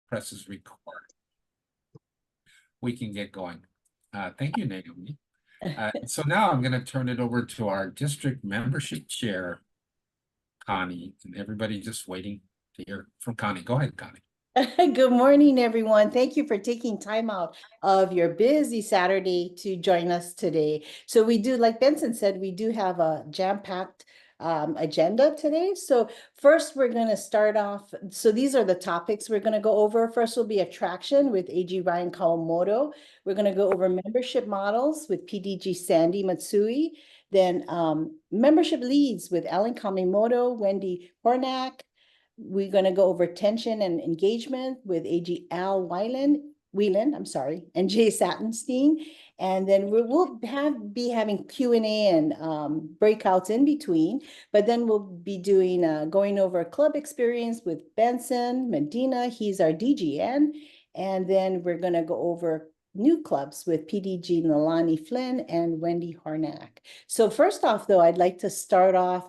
presses record, we can get going. Thank you, Naomi. So now I'm going to turn it over to our district membership chair, Connie, and everybody just waiting to hear from Connie. Go ahead, Connie. Good morning, everyone. Thank you for taking time out of your busy Saturday to join us today. So we do, like Benson said, we do have a jam-packed agenda today. So first, we're going to start off. So these are the topics we're going to go over. First will be attraction with AG Ryan Kawamoto. We're going to go over membership models with PDG Sandy Matsui. Then membership leads with Alan Kamimoto, Wendy Hornak. We're going to go over tension and engagement with AG Al Whelan, I'm sorry, and Jay Sattenstein. And then we'll be having Q&A and breakouts in between. But then we'll be doing going over club experience with Benson Medina. He's our DGN. And then we're going to go over new clubs with PDG Nalani Flynn and Wendy Hornak. So first off, though, I'd like to start off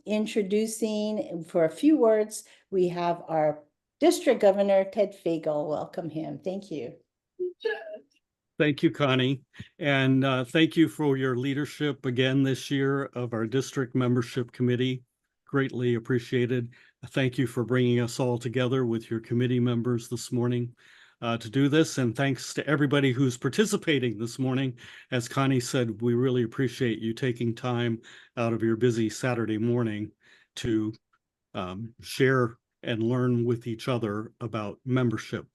introducing, for a few words, we have our District Governor, Ted Fagel. Welcome him. Thank you. Thank you, Connie. And thank you for your leadership again this year of our district membership committee. Greatly appreciated. Thank you for bringing us all together with your committee members this morning to do this. And thanks to everybody who's participating this morning. As Connie said, we really appreciate you taking time out of your busy Saturday morning to share and learn with each other about membership.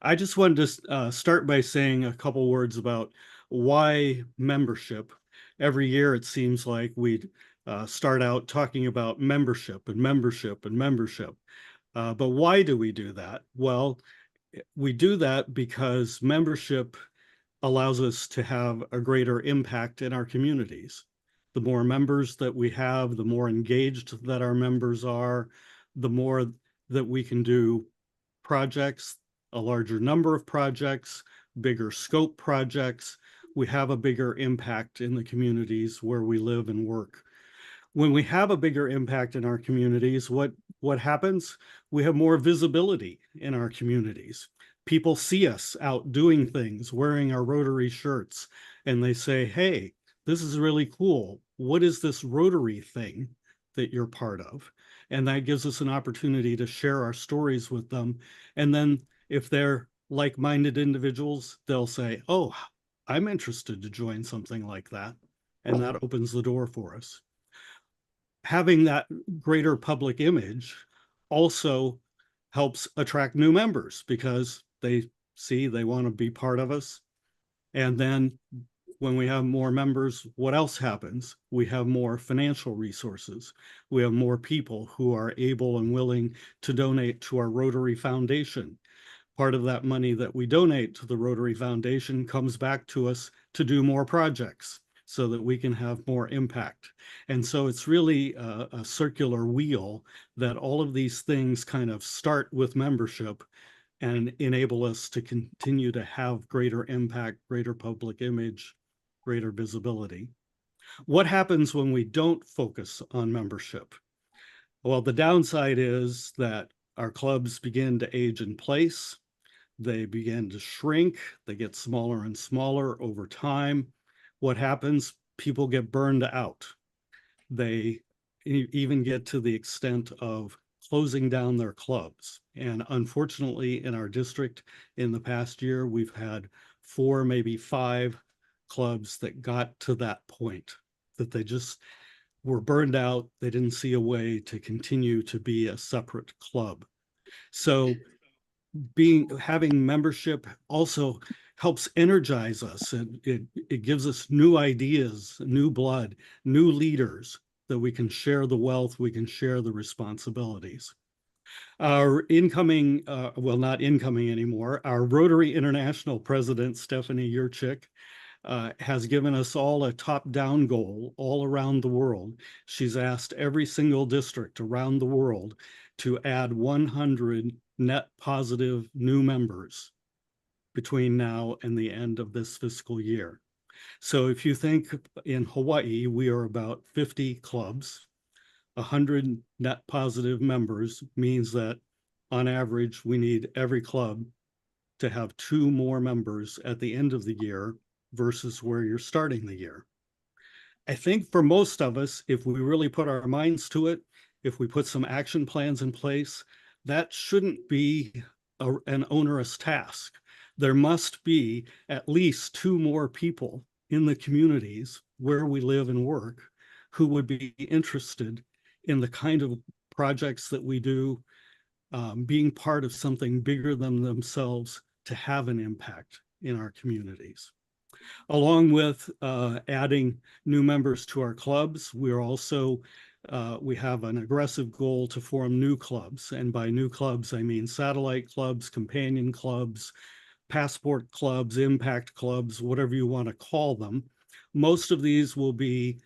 I just wanted to start by saying a couple words about why membership. Every year it seems like we start out talking about membership and membership and membership. But why do we do that? Well, we do that because membership allows us to have a greater impact in our communities. The more members that we have, the more engaged that our members are, the more that we can do projects, a larger number of projects, bigger scope projects. We have a bigger impact in the communities where we live and work. When we have a bigger impact in our communities, what happens? We have more visibility in our communities. People see us out doing things, wearing our Rotary shirts, and they say, hey, this is really cool. What is this Rotary thing that you're part of? And that gives us an opportunity to share our stories with them. And then if they're like-minded individuals, they'll say, oh, I'm interested to join something like that. And that opens the door for us. Having that greater public image also helps attract new members because they see they want to be part of us. And then when we have more members, what else happens? We have more financial resources. We have more people who are able and willing to donate to our Rotary Foundation. Part of that money that we donate to the Rotary Foundation comes back to us to do more projects so that we can have more impact. And so it's really a circular wheel that all of these things kind of start with membership and enable us to continue to have greater impact, greater public image, greater visibility. What happens when we don't focus on membership? Well, the downside is that our clubs begin to age in place. They begin to shrink. They get smaller and smaller over time. What happens? People get burned out. They even get to the extent of closing down their clubs. And unfortunately, in our district in the past year, we've had 4, maybe 5 clubs that got to that point, that they just were burned out. They didn't see a way to continue to be a separate club. So having membership also helps energize us. It gives us new ideas, new blood, new leaders that we can share the wealth, we can share the responsibilities. Our incoming, well, not incoming anymore, our Rotary International President, Stephanie Yurchik, has given us all a top-down goal all around the world. She's asked every single district around the world to add 100 net positive new members between now and the end of this fiscal year. So if you think in Hawaii, we are about 50 clubs. 100 net positive members means that on average, we need every club to have 2 more members at the end of the year versus where you're starting the year. I think for most of us, if we really put our minds to it, if we put some action plans in place, that shouldn't be an onerous task. There must be at least 2 more people in the communities where we live and work who would be interested in the kind of projects that we do, being part of something bigger than themselves to have an impact in our communities. Along with adding new members to our clubs, we're also we have an aggressive goal to form new clubs. And by new clubs, I mean satellite clubs, companion clubs, passport clubs, impact clubs, whatever you want to call them. Most of these will be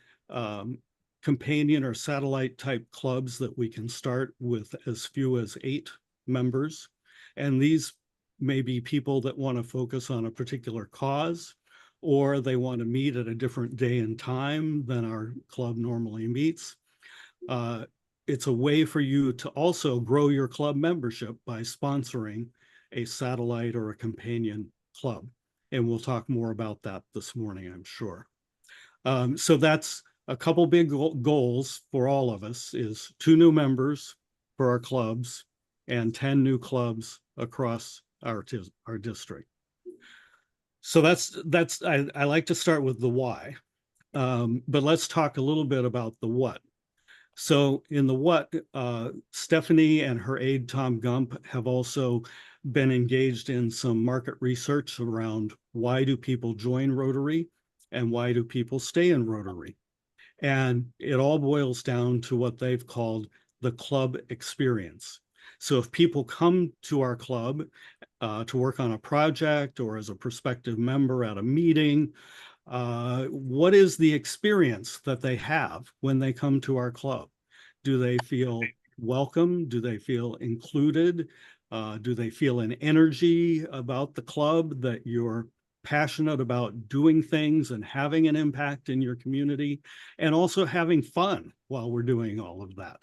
companion or satellite type clubs that we can start with as few as 8 members. And these may be people that want to focus on a particular cause, or they want to meet at a different day and time than our club normally meets. It's a way for you to also grow your club membership by sponsoring a satellite or a companion club. And we'll talk more about that this morning, I'm sure. So that's a couple big goals for all of us, is 2 new members for our clubs and 10 new clubs across our district. So I like to start with the why, but let's talk a little bit about the what. So in the what, Stephanie and her aide, Tom Gump, have also been engaged in some market research around why do people join Rotary and why do people stay in Rotary? And it all boils down to what they've called the club experience. So if people come to our club to work on a project or as a prospective member at a meeting, what is the experience that they have when they come to our club? Do they feel welcome? Do they feel included? Do they feel an energy about the club, that you're passionate about doing things and having an impact in your community, and also having fun while we're doing all of that?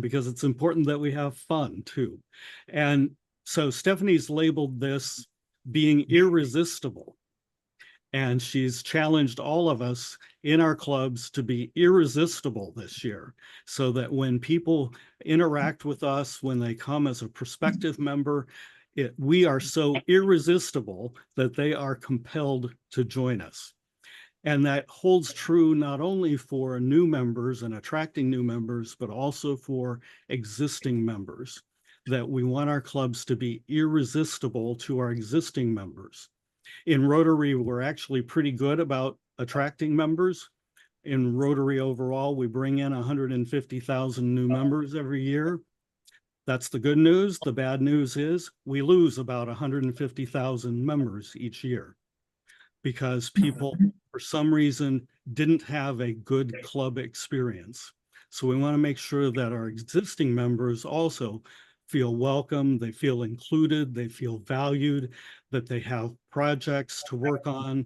Because it's important that we have fun too. And so Stephanie's labeled this being irresistible. And she's challenged all of us in our clubs to be irresistible this year, so that when people interact with us, when they come as a prospective member, we are so irresistible that they are compelled to join us. And that holds true not only for new members and attracting new members, but also for existing members, that we want our clubs to be irresistible to our existing members. In Rotary, we're actually pretty good about attracting members. In Rotary overall, we bring in 150,000 new members every year. That's the good news. The bad news is we lose about 150,000 members each year because people, for some reason, didn't have a good club experience. So we want to make sure that our existing members also feel welcome, they feel included, they feel valued, that they have projects to work on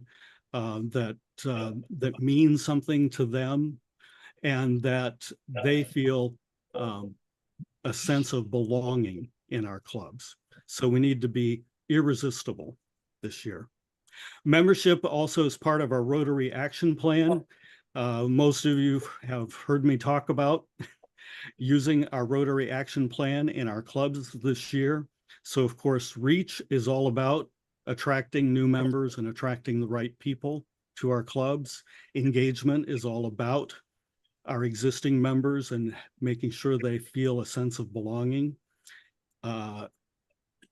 that mean something to them, and that they feel a sense of belonging in our clubs. So we need to be irresistible this year. Membership also is part of our Rotary Action Plan. Most of you have heard me talk about using our Rotary Action Plan in our clubs this year. So of course, Reach is all about attracting new members and attracting the right people to our clubs. Engagement is all about our existing members and making sure they feel a sense of belonging.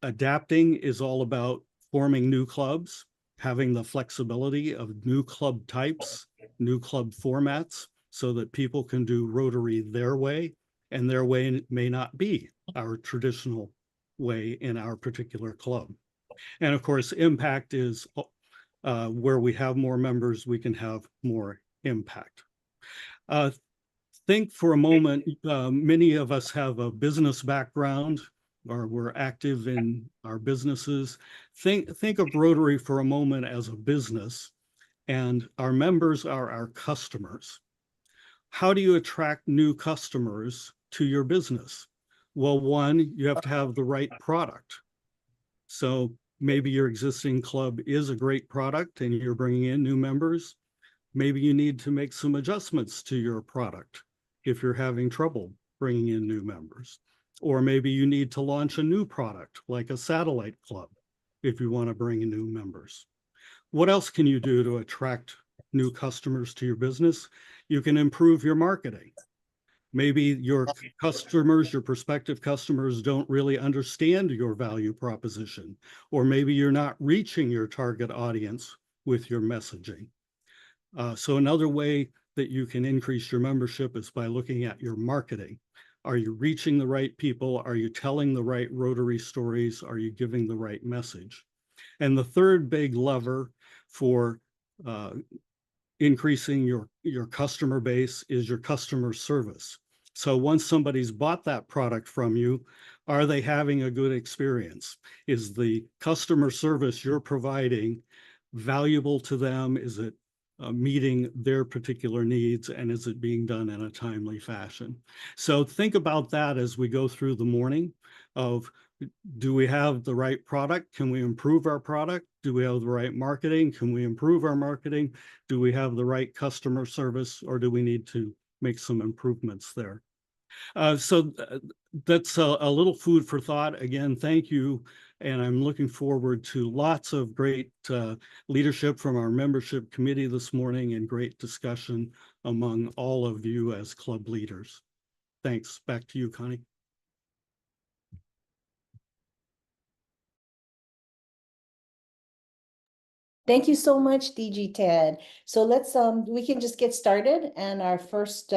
Adapting is all about forming new clubs, having the flexibility of new club types, new club formats, so that people can do Rotary their way, and their way may not be our traditional way in our particular club. And of course, impact is where we have more members, we can have more impact. Think for a moment, many of us have a business background, or we're active in our businesses. Think of Rotary for a moment as a business, and our members are our customers. How do you attract new customers to your business? Well, one, you have to have the right product. So maybe your existing club is a great product and you're bringing in new members. Maybe you need to make some adjustments to your product if you're having trouble bringing in new members. Or maybe you need to launch a new product like a satellite club if you want to bring in new members. What else can you do to attract new customers to your business? You can improve your marketing. Maybe your customers, your prospective customers don't really understand your value proposition, or maybe you're not reaching your target audience with your messaging. So another way that you can increase your membership is by looking at your marketing. Are you reaching the right people? Are you telling the right Rotary stories? Are you giving the right message? And the third big lever for increasing your customer base is your customer service. So once somebody's bought that product from you, are they having a good experience? Is the customer service you're providing valuable to them? Is it meeting their particular needs, and is it being done in a timely fashion? So think about that as we go through the morning of, do we have the right product? Can we improve our product? Do we have the right marketing? Can we improve our marketing? Do we have the right customer service, or do we need to make some improvements there? So that's a little food for thought. Again, thank you. And I'm looking forward to lots of great leadership from our membership committee this morning and great discussion among all of you as club leaders. Thanks. Back to you, Connie. Thank you so much, DG Ted. So let's we can just get started, and our first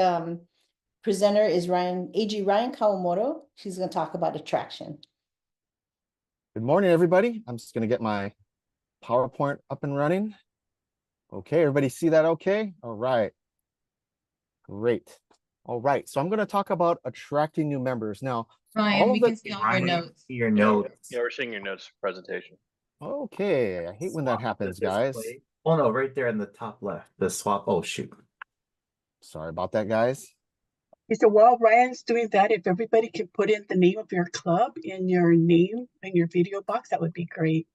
presenter is AG Ryan Kawamoto. She's going to talk about attraction. Good morning, everybody. I'm just going to get my PowerPoint up and running. Okay, everybody see that okay? All right. Great. All right, so I'm going to talk about attracting new members. Now, Ryan, we can see all your notes. Your notes. Yeah, we're seeing your notes presentation. okay, I hate when that happens, guys. Oh no, right there in the top left, the swap. Oh shoot. Sorry about that, guys. So while Ryan's doing that, if everybody can put in the name of your club in your name in your video box, that would be great.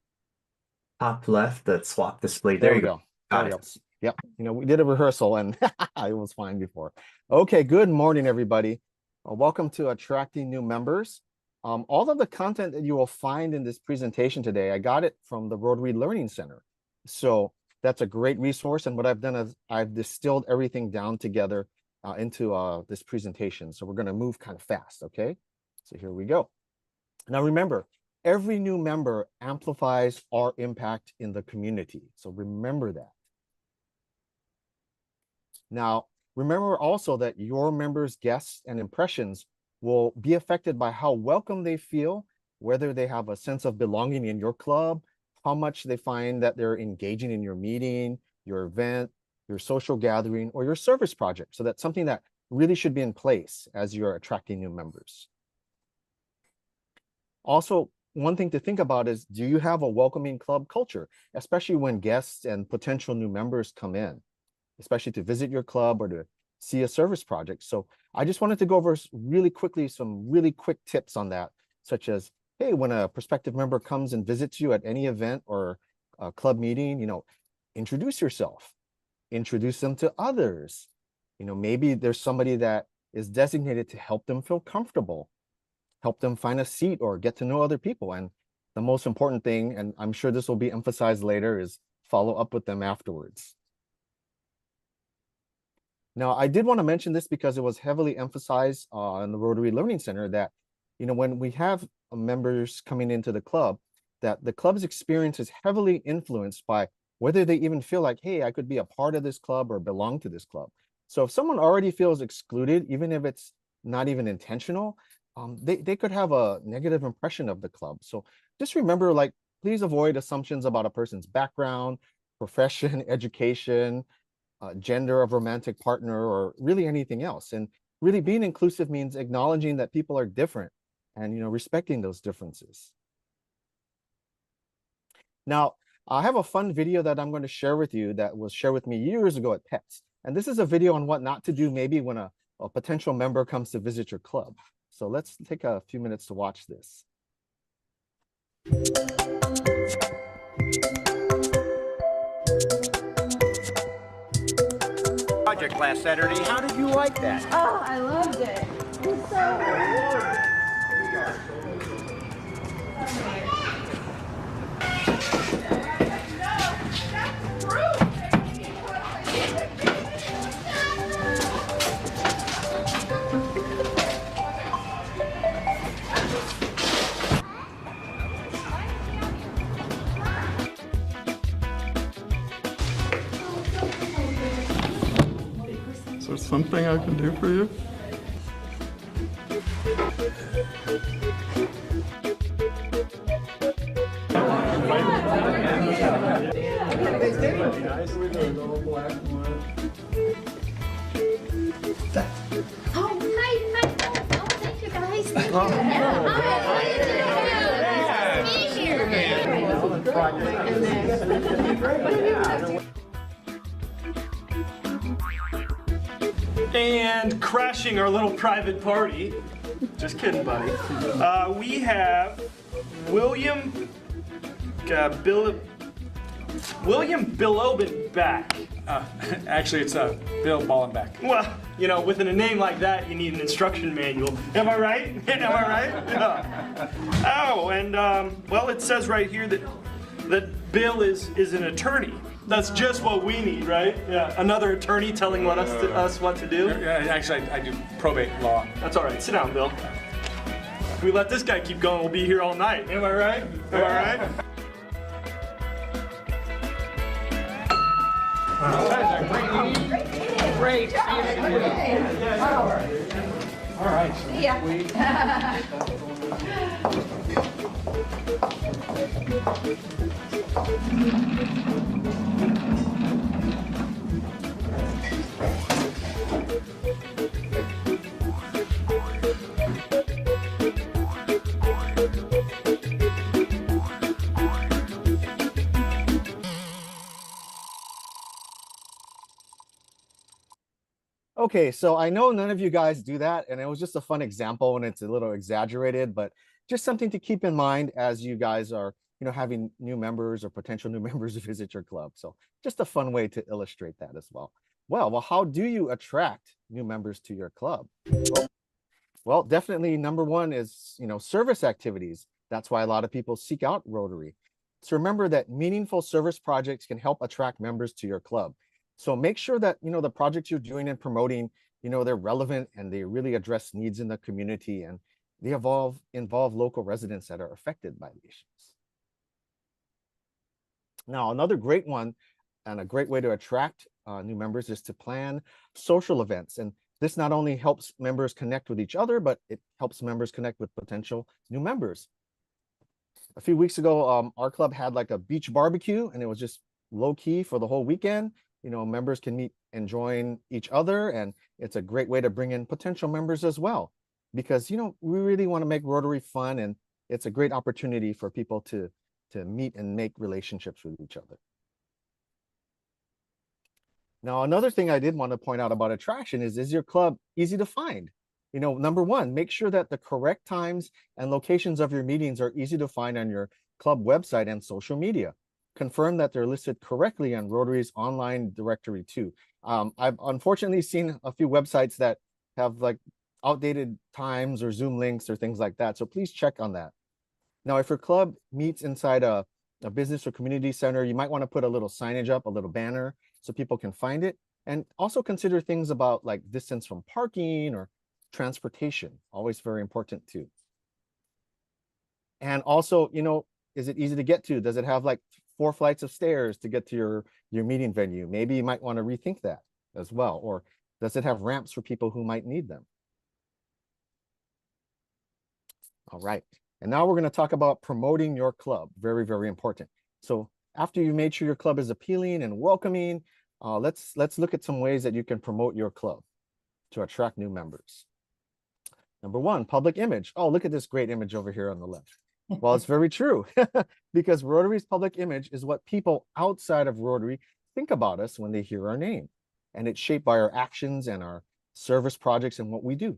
Top left, that swap display. There you go. Got it. Yep. You know, we did a rehearsal and it was fine before. Okay, good morning, everybody. Welcome to Attracting New Members. All of the content that you will find in this presentation today, I got it from the Rotary Learning Center. So that's a great resource. And what I've done is I've distilled everything down together into this presentation. So we're going to move kind of fast. Okay, so here we go. Now remember, every new member amplifies our impact in the community. So remember that. Now, remember also that your members' guests and impressions will be affected by how welcome they feel, whether they have a sense of belonging in your club, how much they find that they're engaging in your meeting, your event, your social gathering, or your service project. So that's something that really should be in place as you're attracting new members. Also, one thing to think about is, do you have a welcoming club culture, especially when guests and potential new members come in, especially to visit your club or to see a service project? So I just wanted to go over really quickly some really quick tips on that, such as, hey, when a prospective member comes and visits you at any event or a club meeting, you know, introduce yourself, introduce them to others. You know, maybe there's somebody that is designated to help them feel comfortable, help them find a seat or get to know other people. And the most important thing, and I'm sure this will be emphasized later, is follow up with them afterwards. Now, I did want to mention this because it was heavily emphasized in the Rotary Learning Center that, you know, when we have members coming into the club, that the club's experience is heavily influenced by whether they even feel like, hey, I could be a part of this club or belong to this club. So if someone already feels excluded, even if it's not even intentional, they could have a negative impression of the club. So just remember, like, please avoid assumptions about a person's background, profession, education, gender of romantic partner, or really anything else. And really being inclusive means acknowledging that people are different and, you know, respecting those differences. Now, I have a fun video that I'm going to share with you that was shared with me years ago at PETS. And this is a video on what not to do maybe when a potential member comes to visit your club. So let's take a few minutes to watch this. Project last Saturday. How did you like that? Oh, I loved it. It was so Is there something I can do for you? Oh, hi. Oh, thank you guys. Thank And crashing our little private party. Just kidding, buddy. We have William Billobin back. Actually, it's Bill Ballenbeck. Well, you know, with a name like that, you need an instruction manual. Am I right? Am I right? Yeah. Oh, and well, it says right here that Bill is an attorney. That's just what we need, right? Yeah. Another attorney telling us what to do. Yeah, actually, I do probate law. That's all right. Sit down, Bill. If we let this guy keep going, we'll be here all night. Am I right? Am I right? Great. All right. Okay, so I know none of you guys do that, and it was just a fun example, and it's a little exaggerated, but just something to keep in mind as you guys are, having new members or potential new members visit your club. So just a fun way to illustrate that as well. Well, how do you attract new members to your club? Well, definitely number one is, service activities. That's why a lot of people seek out Rotary. So remember that meaningful service projects can help attract members to your club. So make sure that, the projects you're doing and promoting, they're relevant and they really address needs in the community, and they involve local residents that are affected by the issues. Now, another great one and a great way to attract new members is to plan social events. And this not only helps members connect with each other, but it helps members connect with potential new members. A few weeks ago, our club had like a beach barbecue, and it was just low key for the whole weekend. Members can meet and join each other, and it's a great way to bring in potential members as well, because we really want to make Rotary fun, and it's a great opportunity for people to meet and make relationships with each other. Now, another thing I did want to point out about attraction is your club easy to find? Number one, make sure that the correct times and locations of your meetings are easy to find on your club website and social media. Confirm that they're listed correctly on Rotary's online directory too. I've unfortunately seen a few websites that have like outdated times or Zoom links or things like that. So please check on that. Now, if your club meets inside a business or community center, you might want to put a little signage up, a little banner, so people can find it. And also consider things about like distance from parking or transportation, always very important too. And also, is it easy to get to? Does it have like 4 flights of stairs to get to your meeting venue? Maybe you might want to rethink that as well. Or does it have ramps for people who might need them? All right. And now we're going to talk about promoting your club. Very, very important. So after you've made sure your club is appealing and welcoming, let's look at some ways that you can promote your club to attract new members. Number one, public image. Oh, look at this great image over here on the left. Well, it's very true, because Rotary's public image is what people outside of Rotary think about us when they hear our name. And it's shaped by our actions and our service projects and what we do.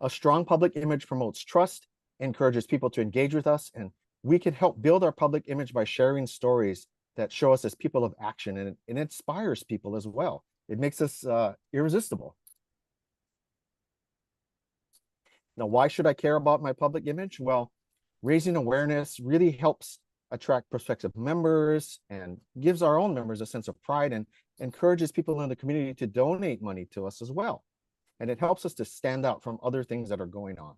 A strong public image promotes trust, encourages people to engage with us, and we can help build our public image by sharing stories that show us as people of action, and it inspires people as well. It makes us irresistible. Now, why should I care about my public image? Well, raising awareness really helps attract prospective members and gives our own members a sense of pride and encourages people in the community to donate money to us as well. And it helps us to stand out from other things that are going on.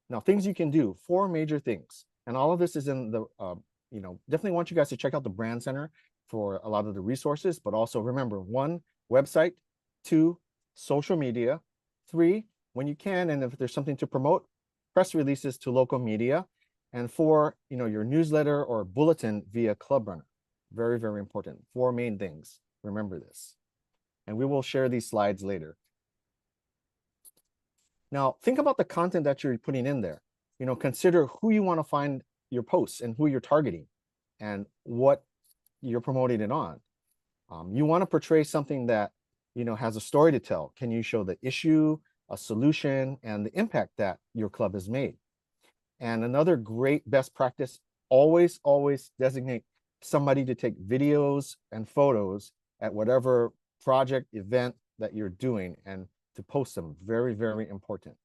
Now, things you can do, 4 major things. And all of this is in the, definitely want you guys to check out the Brand Center for a lot of the resources, but also remember, 1, website, 2, social media, 3, when you can, and if there's something to promote, press releases to local media, and 4, your newsletter or bulletin via Club Runner. Very, very important. 4 main things. Remember this. And we will share these slides later. Now, think about the content that you're putting in there. Consider who you want to find your posts and who you're targeting and what you're promoting it on. You want to portray something that, has a story to tell. Can you show the issue, a solution, and the impact that your club has made? And another great best practice, always designate somebody to take videos and photos at whatever project, event that you're doing and to post them. Very, very important.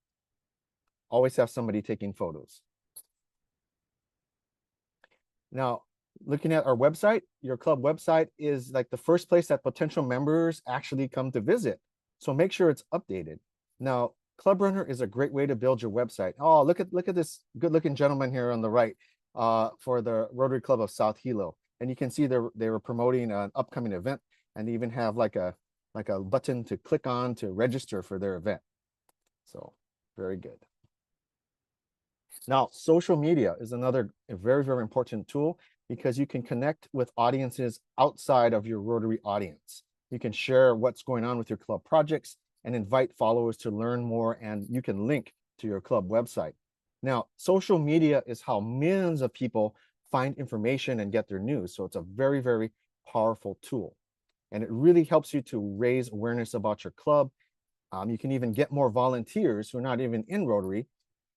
Always have somebody taking photos. Now, looking at our website, your club website is like the first place that potential members actually come to visit. So make sure it's updated. Now, Club Runner is a great way to build your website. Oh, look at this good-looking gentleman here on the right for the Rotary Club of South Hilo. And you can see they were promoting an upcoming event and even have like a button to click on to register for their event. So very good. Now, social media is another very, very important tool because you can connect with audiences outside of your Rotary audience. You can share what's going on with your club projects and invite followers to learn more, and you can link to your club website. Now, social media is how millions of people find information and get their news. So it's a very, very powerful tool. And it really helps you to raise awareness about your club. You can even get more volunteers who are not even in Rotary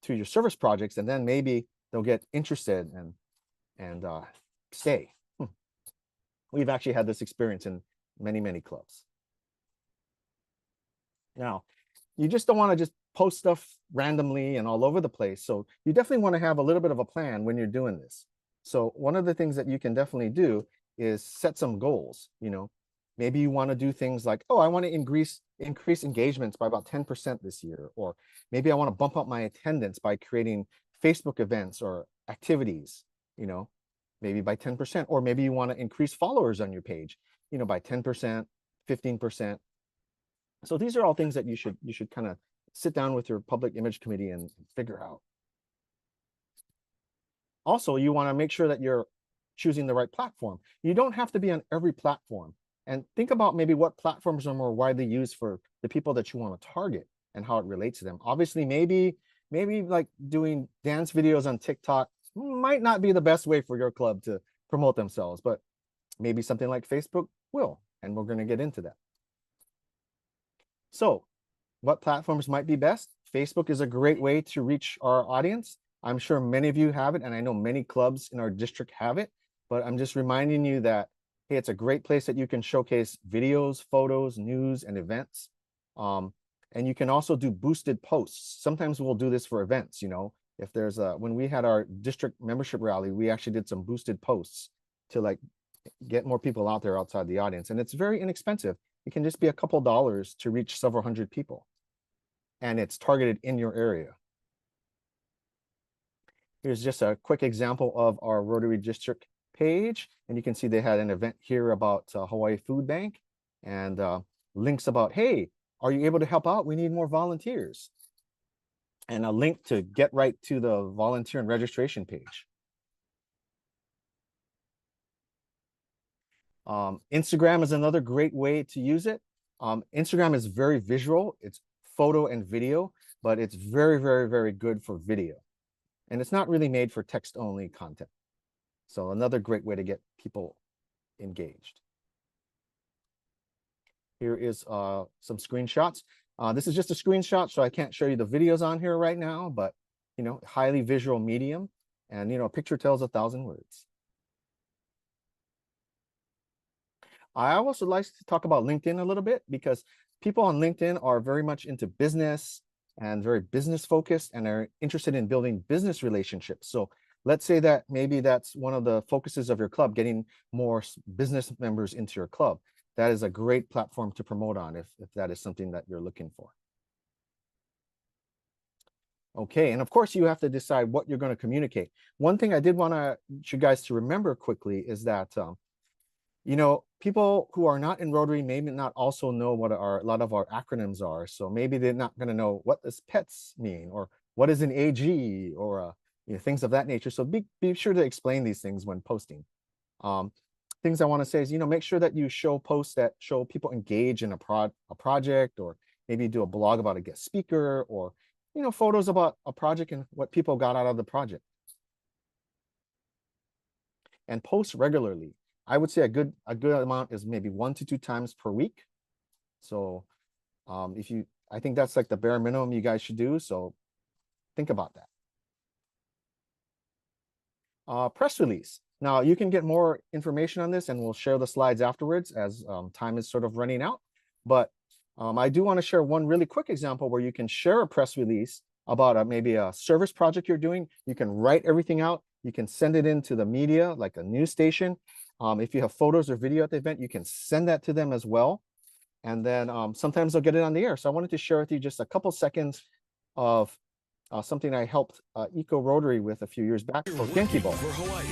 to your service projects, and then maybe they'll get interested and stay. We've actually had this experience in many, many clubs. Now, you just don't want to just post stuff randomly and all over the place. So you definitely want to have a little bit of a plan when you're doing this. So one of the things that you can definitely do is set some goals. Maybe you want to do things like, oh, I want to increase engagements by about 10% this year, or maybe I want to bump up my attendance by creating Facebook events or activities, maybe by 10%, or maybe you want to increase followers on your page, by 10%, 15%. So these are all things that you should kind of sit down with your public image committee and figure out. Also, you want to make sure that you're choosing the right platform. You don't have to be on every platform. And think about maybe what platforms are more widely used for the people that you want to target and how it relates to them. Obviously, maybe like doing dance videos on TikTok might not be the best way for your club to promote themselves, but maybe something like Facebook will, and we're going to get into that. So what platforms might be best? Facebook is a great way to reach our audience. I'm sure many of you have it, and I know many clubs in our district have it, but I'm just reminding you that, hey, it's a great place that you can showcase videos, photos, news, and events. And you can also do boosted posts. Sometimes we'll do this for events, if there's when we had our district membership rally, we actually did some boosted posts to like get more people out there outside the audience. And it's very inexpensive. It can just be a couple dollars to reach several hundred people. And it's targeted in your area. Here's just a quick example of our Rotary District page. And you can see they had an event here about Hawaii Food Bank and links about, hey, are you able to help out? We need more volunteers. And a link to get right to the volunteer and registration page. Instagram is another great way to use it. Instagram is very visual. It's photo and video, but it's very, very, very good for video. And it's not really made for text-only content. So another great way to get people engaged. Here is some screenshots. This is just a screenshot, so I can't show you the videos on here right now, but highly visual medium, and a picture tells 1,000 words. I also like to talk about LinkedIn a little bit because people on LinkedIn are very much into business and very business focused and are interested in building business relationships. So let's say that maybe that's one of the focuses of your club, getting more business members into your club. That is a great platform to promote on if that is something that you're looking for. Okay, and of course you have to decide what you're going to communicate. One thing I did want you guys to remember quickly is that people who are not in Rotary may not also know what a lot of our acronyms are. So maybe they're not going to know what does PETS mean, or what is an AG, or things of that nature. So be sure to explain these things when posting. Things I want to say is, make sure that you show posts that show people engage in a project, or maybe do a blog about a guest speaker, or photos about a project and what people got out of the project. And post regularly. I would say a good amount is maybe 1 to 2 times per week. So I think that's like the bare minimum you guys should do. So think about that. Press release. Now you can get more information on this, and we'll share the slides afterwards as time is sort of running out. But I do want to share one really quick example where you can share a press release about maybe a service project you're doing. You can write everything out. You can send it into the media, like a news station. If you have photos or video at the event, you can send that to them as well. And then sometimes they'll get it on the air. So I wanted to share with you just a couple seconds of something I helped Eco Rotary with a few years back for Genki Bowl. For Hawaii,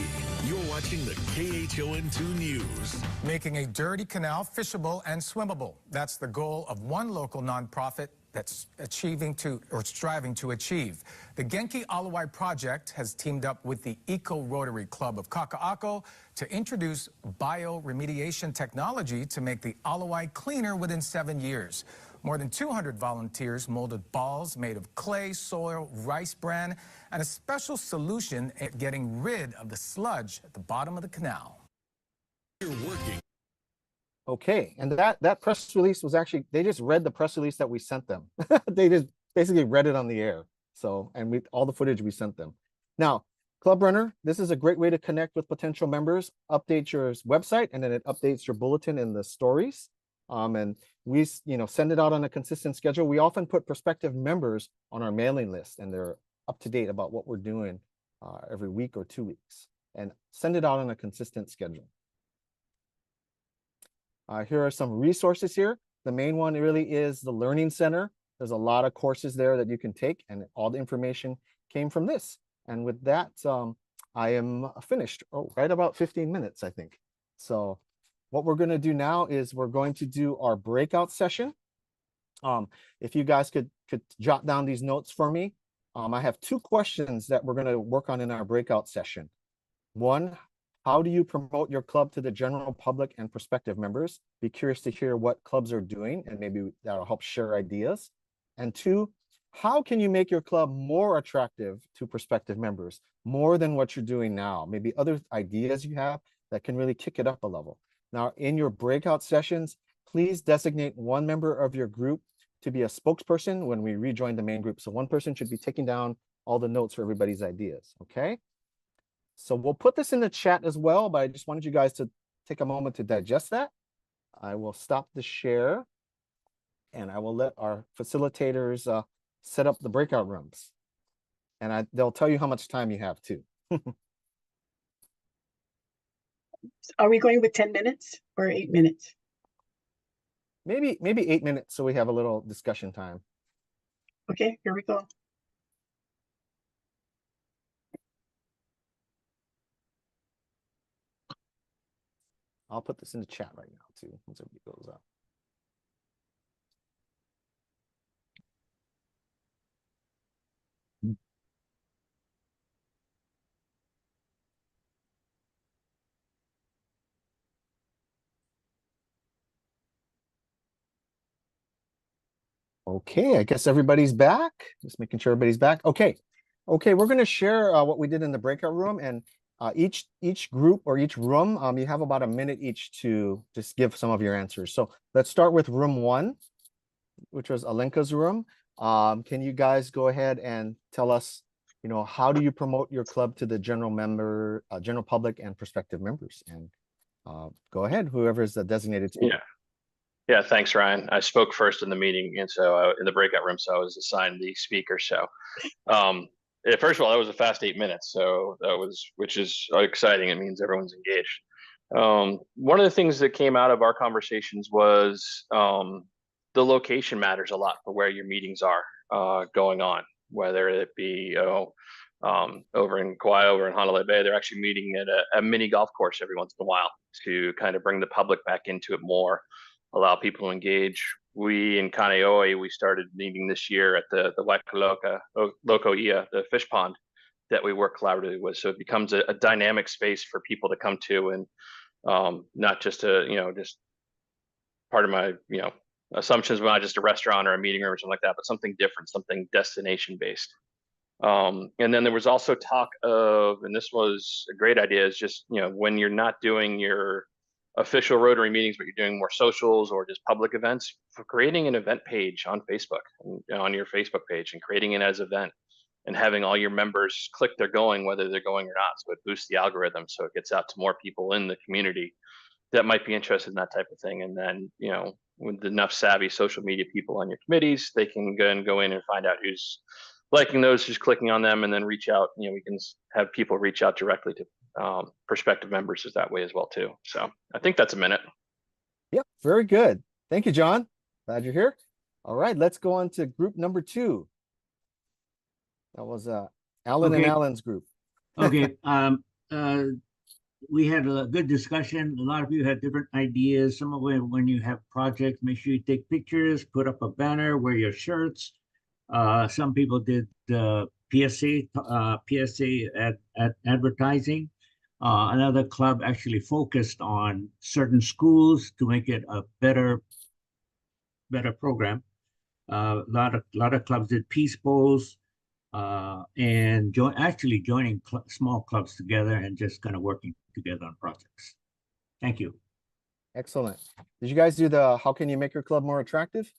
you're watching the KHON2 News. Making a dirty canal fishable and swimmable. That's the goal of one local nonprofit that's striving to achieve. The Genki Alawai Project has teamed up with the Eco Rotary Club of Kaka'ako to introduce bioremediation technology to make the Alawai cleaner within 7 years. More than 200 volunteers molded balls made of clay, soil, rice bran, and a special solution at getting rid of the sludge at the bottom of the canal. You're working. Okay, and that press release was actually, they just read the press release that we sent them. They just basically read it on the air. So, and all the footage we sent them. Now, Club Runner, this is a great way to connect with potential members. Update your website, and then it updates your bulletin in the stories. And we send it out on a consistent schedule. We often put prospective members on our mailing list, and they're up to date about what we're doing every week or 2 weeks, and send it out on a consistent schedule. Here are some resources here. The main one really is the Learning Center. There's a lot of courses there that you can take, and all the information came from this. And with that, I am finished. Oh, right about 15 minutes, I think. So what we're going to do now is we're going to do our breakout session. If you guys could jot down these notes for me. I have 2 questions that we're going to work on in our breakout session. One, how do you promote your club to the general public and prospective members? Be curious to hear what clubs are doing, and maybe that'll help share ideas. And 2, how can you make your club more attractive to prospective members, more than what you're doing now? Maybe other ideas you have that can really kick it up a level. Now, in your breakout sessions, please designate one member of your group to be a spokesperson when we rejoin the main group. So one person should be taking down all the notes for everybody's ideas, okay? So we'll put this in the chat as well, but I just wanted you guys to take a moment to digest that. I will stop the share, and I will let our facilitators set up the breakout rooms. And they'll tell you how much time you have too. Are we going with 10 minutes or 8 minutes? Maybe 8 minutes, so we have a little discussion time. Okay, here we go. I'll put this in the chat right now too, once everybody goes up. Okay, I guess everybody's back. Just making sure everybody's back. Okay, we're going to share what we did in the breakout room, and each group or each room, you have about a minute each to just give some of your answers. So let's start with room 1. which was Alenka's room. Can you guys go ahead and tell us, how do you promote your club to the general public and prospective members? And go ahead, whoever is the designated speaker. Yeah, thanks, Ryan. I spoke first in the meeting, and so in the breakout room, so I was assigned the speaker. So, first of all, that was a fast 8 minutes, so which is exciting. It means everyone's engaged. One of the things that came out of our conversations was the location matters a lot for where your meetings are going on, whether it be over in Kauai, over in Honolulu Bay. They're actually meeting at a mini golf course every once in a while to kind of bring the public back into it more, allow people to engage. We in Kaneohe, we started meeting this year at the Waikoloka the fish pond that we work collaboratively with. So it becomes a dynamic space for people to come to, and not just just part of my assumptions, not just a restaurant or a meeting room or something like that, but something different, something destination based. And then there was also talk of, and this was a great idea, is just when you're not doing your official Rotary meetings, but you're doing more socials or just public events, for creating an event page on Facebook, on your Facebook page, and creating it as an event, and having all your members click they're going, whether they're going or not. So it boosts the algorithm, so it gets out to more people in the community that might be interested in that type of thing. And then, with enough savvy social media people on your committees, they can go in and find out who's liking those, who's clicking on them, and then reach out. We can have people reach out directly to prospective members that way as well too. So I think that's a minute. Yep, very good. Thank you, John. Glad you're here. All right, let's go on to group number 2. That was Alan and Alan's group. Okay. We had a good discussion. A lot of you had different ideas. Some of it, when you have projects, make sure you take pictures, put up a banner, wear your shirts. Some people did PSA at advertising. Another club actually focused on certain schools to make it a better program. A lot of clubs did peace bowls, and joining small clubs together and just kind of working together on projects. Thank you. Excellent. Did you guys do the how can you make your club more attractive?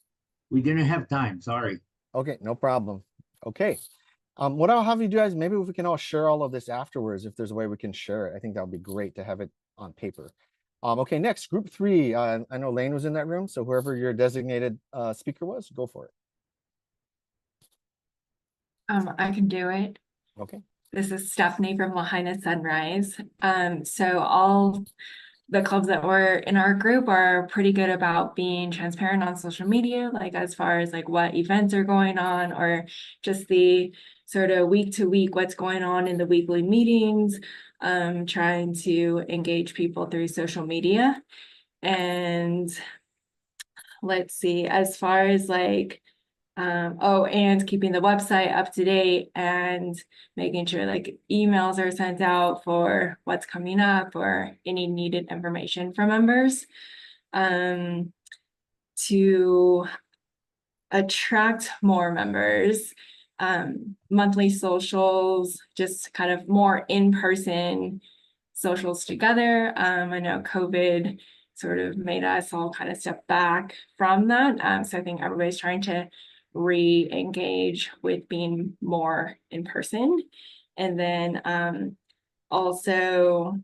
We didn't have time, sorry. Okay, no problem. Okay. What I'll have you guys, maybe if we can all share all of this afterwards, if there's a way we can share it. I think that would be great to have it on paper. Okay, next, group 3. I know Lane was in that room, so whoever your designated speaker was, go for it. I can do it. Okay. This is Stephanie from Lahaina Sunrise. So all the clubs that were in our group are pretty good about being transparent on social media, like as far as like what events are going on, or just the sort of week to week, what's going on in the weekly meetings, trying to engage people through social media. And let's see, as far as like, and keeping the website up to date and making sure like emails are sent out for what's coming up or any needed information from members, to attract more members, monthly socials, just kind of more in-person socials together. I know COVID sort of made us all kind of step back from that. So I think everybody's trying to re-engage with being more in person. And then also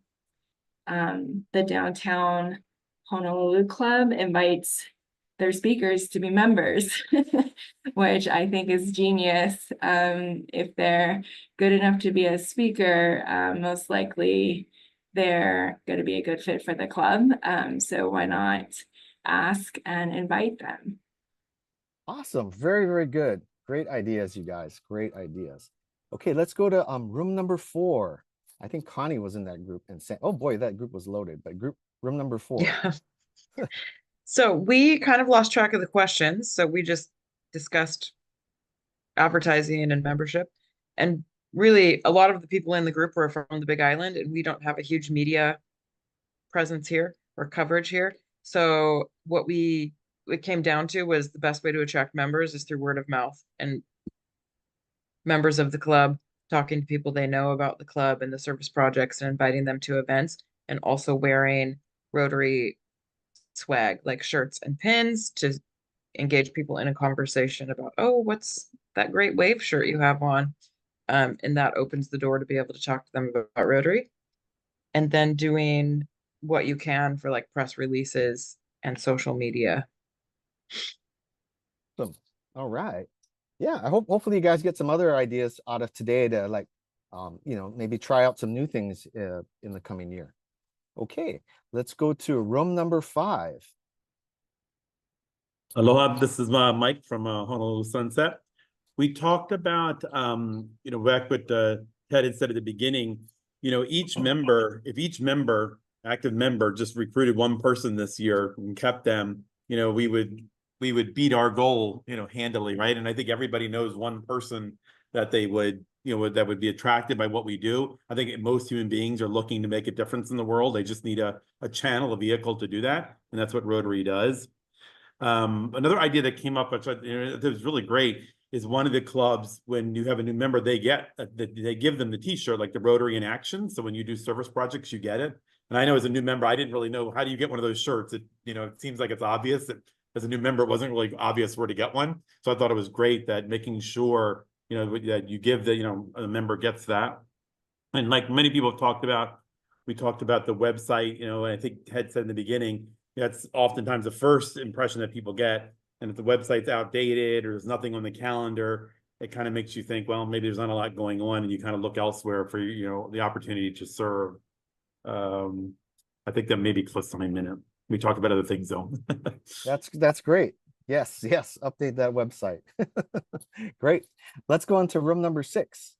the Downtown Honolulu Club invites their speakers to be members, which I think is genius. If they're good enough to be a speaker, most likely they're going to be a good fit for the club. So why not ask and invite them? Awesome. Very, very good. Great ideas, you guys. Great ideas. Okay, let's go to room number 4. I think Connie was in that group and said, oh boy, that group was loaded, but room number 4. Yeah. So we kind of lost track of the questions. So we just discussed advertising and membership. And really, a lot of the people in the group were from the Big Island, and we don't have a huge media presence here or coverage here. So what it came down to was the best way to attract members is through word of mouth, and members of the club talking to people they know about the club and the service projects and inviting them to events, and also wearing Rotary swag like shirts and pins to engage people in a conversation about, oh, what's that great wave shirt you have on? And that opens the door to be able to talk to them about Rotary. And then doing what you can for like press releases and social media. Awesome. All right. Yeah, hopefully you guys get some other ideas out of today to like, you know, maybe try out some new things in the coming year. Okay, let's go to room number 5. Aloha, this is Mike from Honolulu Sunset. We talked about, you know, back what Ted had said at the beginning, you know, each member, if each member, active member, just recruited one person this year and kept them, you know, we would beat our goal, you know, handily, right? And I think everybody knows one person that they would, you know, that would be attracted by what we do. I think most human beings are looking to make a difference in the world. They just need a channel, a vehicle to do that. And that's what Rotary does. Another idea that came up, which that was really great, is one of the clubs, when you have a new member, they give them the T-shirt, like the Rotary in Action. So when you do service projects, you get it. And I know as a new member, I didn't really know, how do you get one of those shirts? It, you know, it seems like it's obvious that as a new member, it wasn't really obvious where to get one. So I thought it was great that making sure, you know, that you give the, you know, a member gets that. And like many people have talked about, we talked about the website, you know, and I think Ted said in the beginning, that's oftentimes the first impression that people get. And if the website's outdated or there's nothing on the calendar, it kind of makes you think, well, maybe there's not a lot going on, and you kind of look elsewhere for, you know, the opportunity to serve. I think that may be close to my minute. We talked about other things though. That's great. Yes, update that website. Great. Let's go on to room number 6.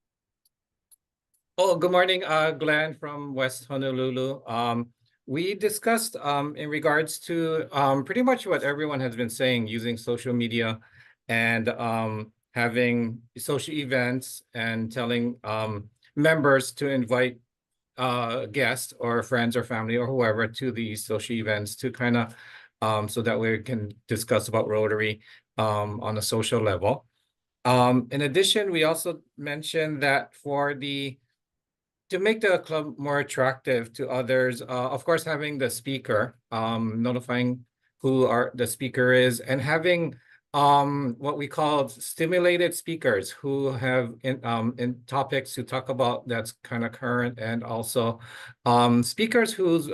Oh, good morning, Glenn from West Honolulu. We discussed in regards to pretty much what everyone has been saying, using social media and having social events and telling members to invite guests or friends or family or whoever to these social events to kind of so that we can discuss about Rotary on a social level. In addition, we also mentioned that to make the club more attractive to others, of course, having the speaker, notifying who the speaker is, and having what we call stimulated speakers who have in topics to talk about that's kind of current, and also speakers who's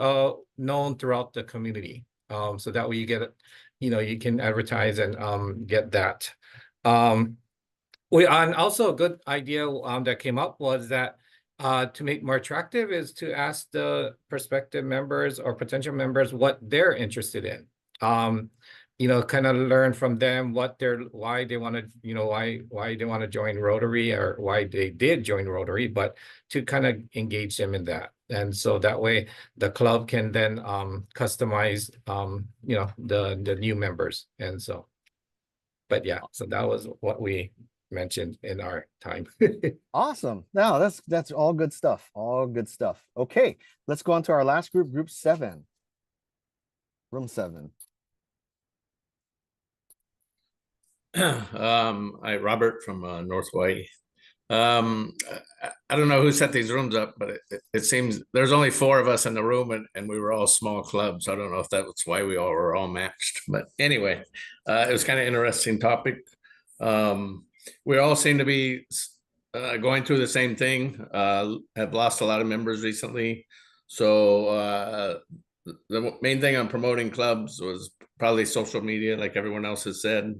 known throughout the community. So that way you get, you know, you can advertise and get that. And also a good idea that came up was that to make more attractive is to ask the prospective members or potential members what they're interested in. You know, kind of learn from them why they want to, you know, why they want to join Rotary or why they did join Rotary, but to kind of engage them in that. And so that way the club can then customize, you know, the new members. And so, but yeah, so that was what we mentioned in our time. Awesome. No, that's all good stuff. All good stuff. Okay, let's go on to our last group, group 7. Room 7. Robert from North Hawaii. I don't know who set these rooms up, but it seems there's only 4 of us in the room, and we were all small clubs. I don't know if that was why we all were all matched, but anyway, it was kind of interesting topic. We all seem to be going through the same thing, have lost a lot of members recently. So the main thing on promoting clubs was probably social media, like everyone else has said.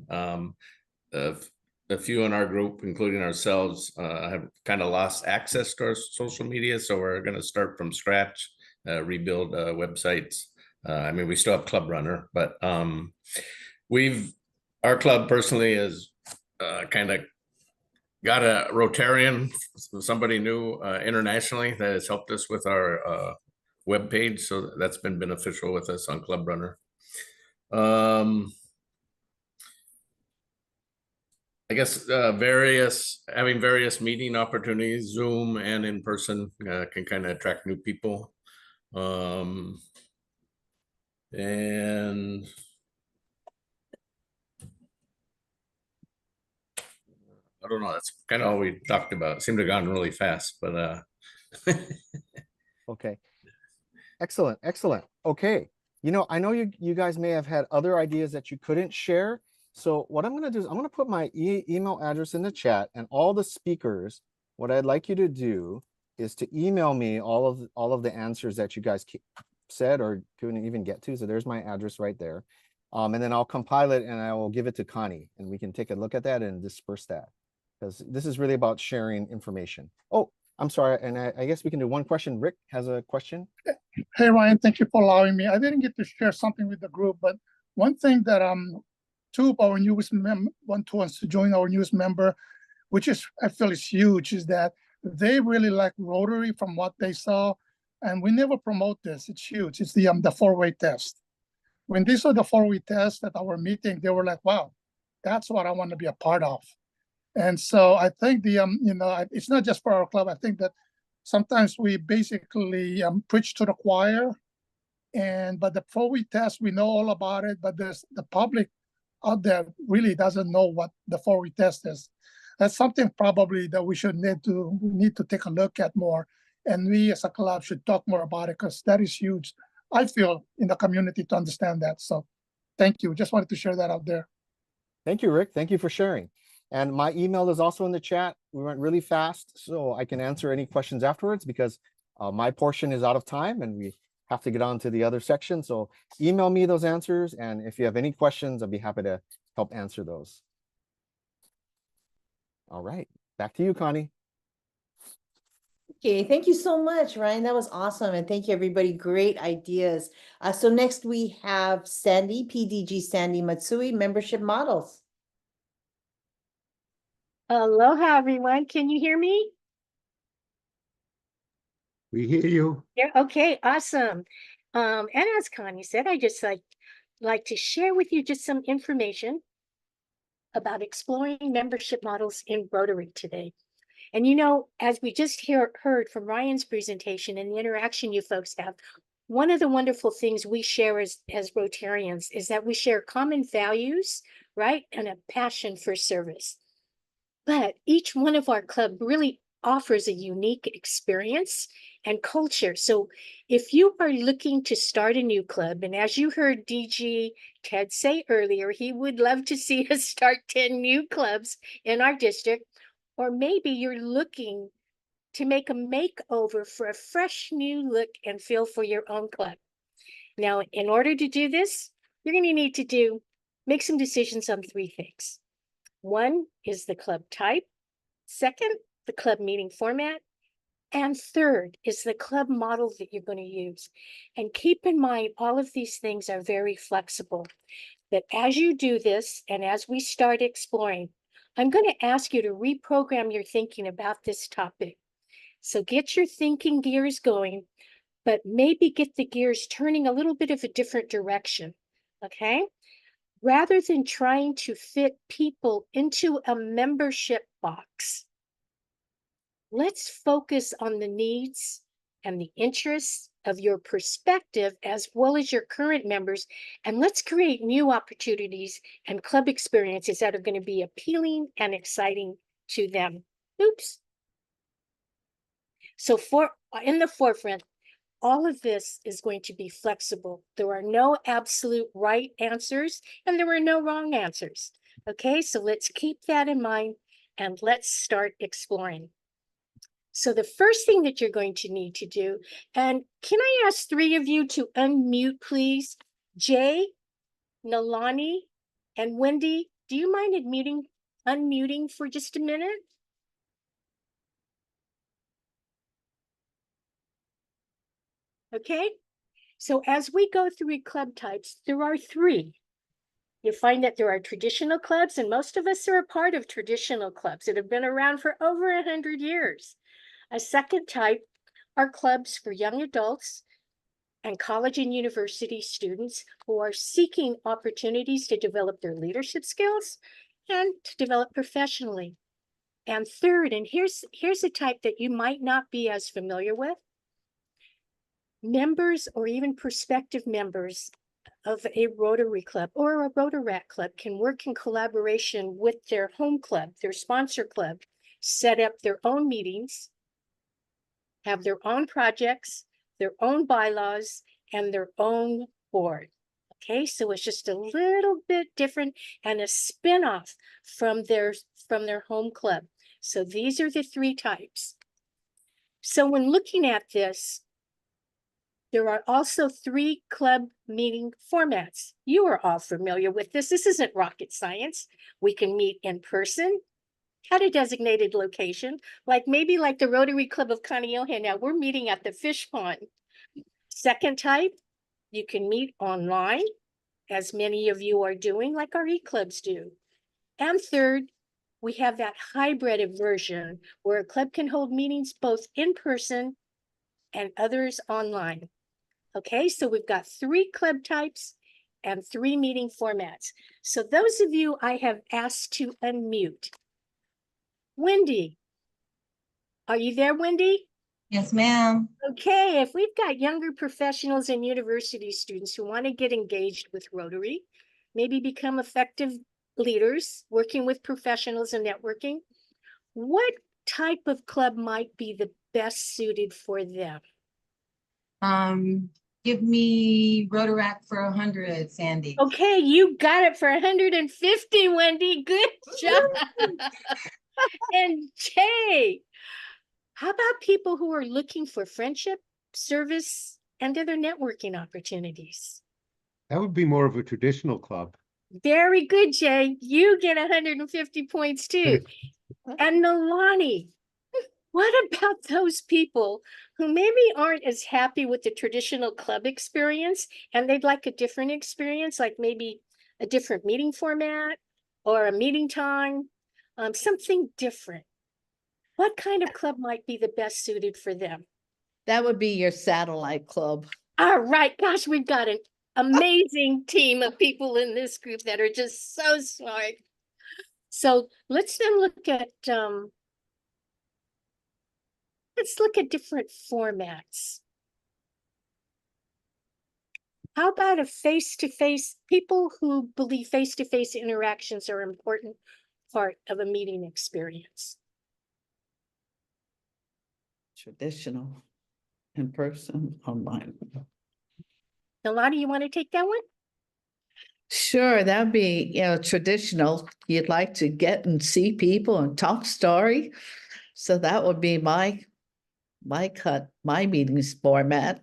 A few in our group, including ourselves, have kind of lost access to our social media. So we're going to start from scratch, rebuild websites. I mean, we still have Club Runner, but our club personally is kind of got a Rotarian, somebody new internationally that has helped us with our web page. So that's been beneficial with us on Club Runner. I guess having various meeting opportunities, Zoom and in person, can kind of attract new people. And I don't know, that's kind of all we talked about. It seemed to have gone really fast, but Okay. Excellent. Okay. You know, I know you guys may have had other ideas that you couldn't share. So what I'm going to do is I'm going to put my email address in the chat, and all the speakers, what I'd like you to do is to email me all of the answers that you guys said or couldn't even get to. So there's my address right there. And then I'll compile it and I will give it to Connie, and we can take a look at that and disperse that, because this is really about sharing information. Oh, I'm sorry. And I guess we can do one question. Rick has a question. Hey, Ryan, thank you for allowing me. I didn't get to share something with the group, but one thing that two of our newest wants to join our newest member, which is I feel is huge, is that they really like Rotary from what they saw, and we never promote this. It's huge. It's the four-way test. When they saw the four-way test at our meeting, they were like, "Wow, that's what I want to be a part of." And so I think it's not just for our club. I think that sometimes we basically preach to the choir, but the four-way test, we know all about it, but there's the public out there really doesn't know what the four-way test is. That's something probably that we should need to take a look at more, and we as a club should talk more about it, because that is huge, I feel, in the community to understand that. So thank you. Just wanted to share that out there. Thank you, Rick. Thank you for sharing. And my email is also in the chat. We went really fast, so I can answer any questions afterwards, because my portion is out of time and we have to get on to the other section. So email me those answers, and if you have any questions, I'd be happy to help answer those. All right, back to you, Connie. Okay, thank you so much, Ryan. That was awesome. And thank you, everybody. Great ideas. So next we have Sandy, PDG Sandy Matsui, membership models. Aloha, everyone. Can you hear me? We hear you. Yeah, okay, awesome. And as Connie said, I just like to share with you just some information about exploring membership models in Rotary today. And as we just heard from Ryan's presentation and the interaction you folks have, one of the wonderful things we share as Rotarians is that we share common values, right? And a passion for service. But each one of our club really offers a unique experience and culture. So if you are looking to start a new club, and as you heard DG Ted say earlier, he would love to see us start 10 new clubs in our district, or maybe you're looking to make a makeover for a fresh new look and feel for your own club. Now, in order to do this, you're going to need to make some decisions on three things. One is the club type. Second, the club meeting format. And third is the club model that you're going to use. And keep in mind, all of these things are very flexible. That as you do this, and as we start exploring, I'm going to ask you to reprogram your thinking about this topic. So get your thinking gears going, but maybe get the gears turning a little bit of a different direction, okay? Rather than trying to fit people into a membership box, let's focus on the needs and the interests of your perspective as well as your current members, and let's create new opportunities and club experiences that are going to be appealing and exciting to them. Oops. So in the forefront, all of this is going to be flexible. There are no absolute right answers and there are no wrong answers. Okay, so let's keep that in mind and let's start exploring. So the first thing that you're going to need to do, and can I ask three of you to unmute, please? Jay, Nalani, and Wendy, do you mind unmuting for just a minute? Okay, so as we go through club types, there are three. You find that there are traditional clubs, and most of us are a part of traditional clubs that have been around for over 100 years. A second type are clubs for young adults and college and university students who are seeking opportunities to develop their leadership skills and to develop professionally. And third, and here's a type that you might not be as familiar with, members or even prospective members of a Rotary Club or a Rotaract Club can work in collaboration with their home club, their sponsor club, set up their own meetings, have their own projects, their own bylaws, and their own board. Okay, so it's just a little bit different and a spin-off from their home club. So these are the three types. So when looking at this, there are also three club meeting formats. You are all familiar with this. This isn't rocket science. We can meet in person at a designated location, like maybe like the Rotary Club of Kaneohe. Now we're meeting at the fish pond. Second type, you can meet online, as many of you are doing, like our e-clubs do. And third, we have that hybrid version where a club can hold meetings both in person and others online. Okay, so we've got three club types and three meeting formats. So those of you I have asked to unmute. Wendy, are you there, Wendy? Yes, ma'am. Okay, if we've got younger professionals and university students who want to get engaged with Rotary, maybe become effective leaders working with professionals and networking, what type of club might be the best suited for them? Give me Rotaract for 100, Sandy. Okay, you got it for 150, Wendy. Good job. And Jay, how about people who are looking for friendship, service, and other networking opportunities? That would be more of a traditional club. Very good, Jay. You get 150 points too. And Nalani, what about those people who maybe aren't as happy with the traditional club experience and they'd like a different experience, like maybe a different meeting format or a meeting time, something different? What kind of club might be the best suited for them? That would be your satellite club. All right, gosh, we've got an amazing team of people in this group that are just so smart. So let's then look at different formats. How about a face-to-face, people who believe face-to-face interactions are an important part of a meeting experience? Traditional, in person, online. Nalani, you want to take that one? Sure, that'd be, traditional. You'd like to get and see people and talk story. So that would be my meetings format.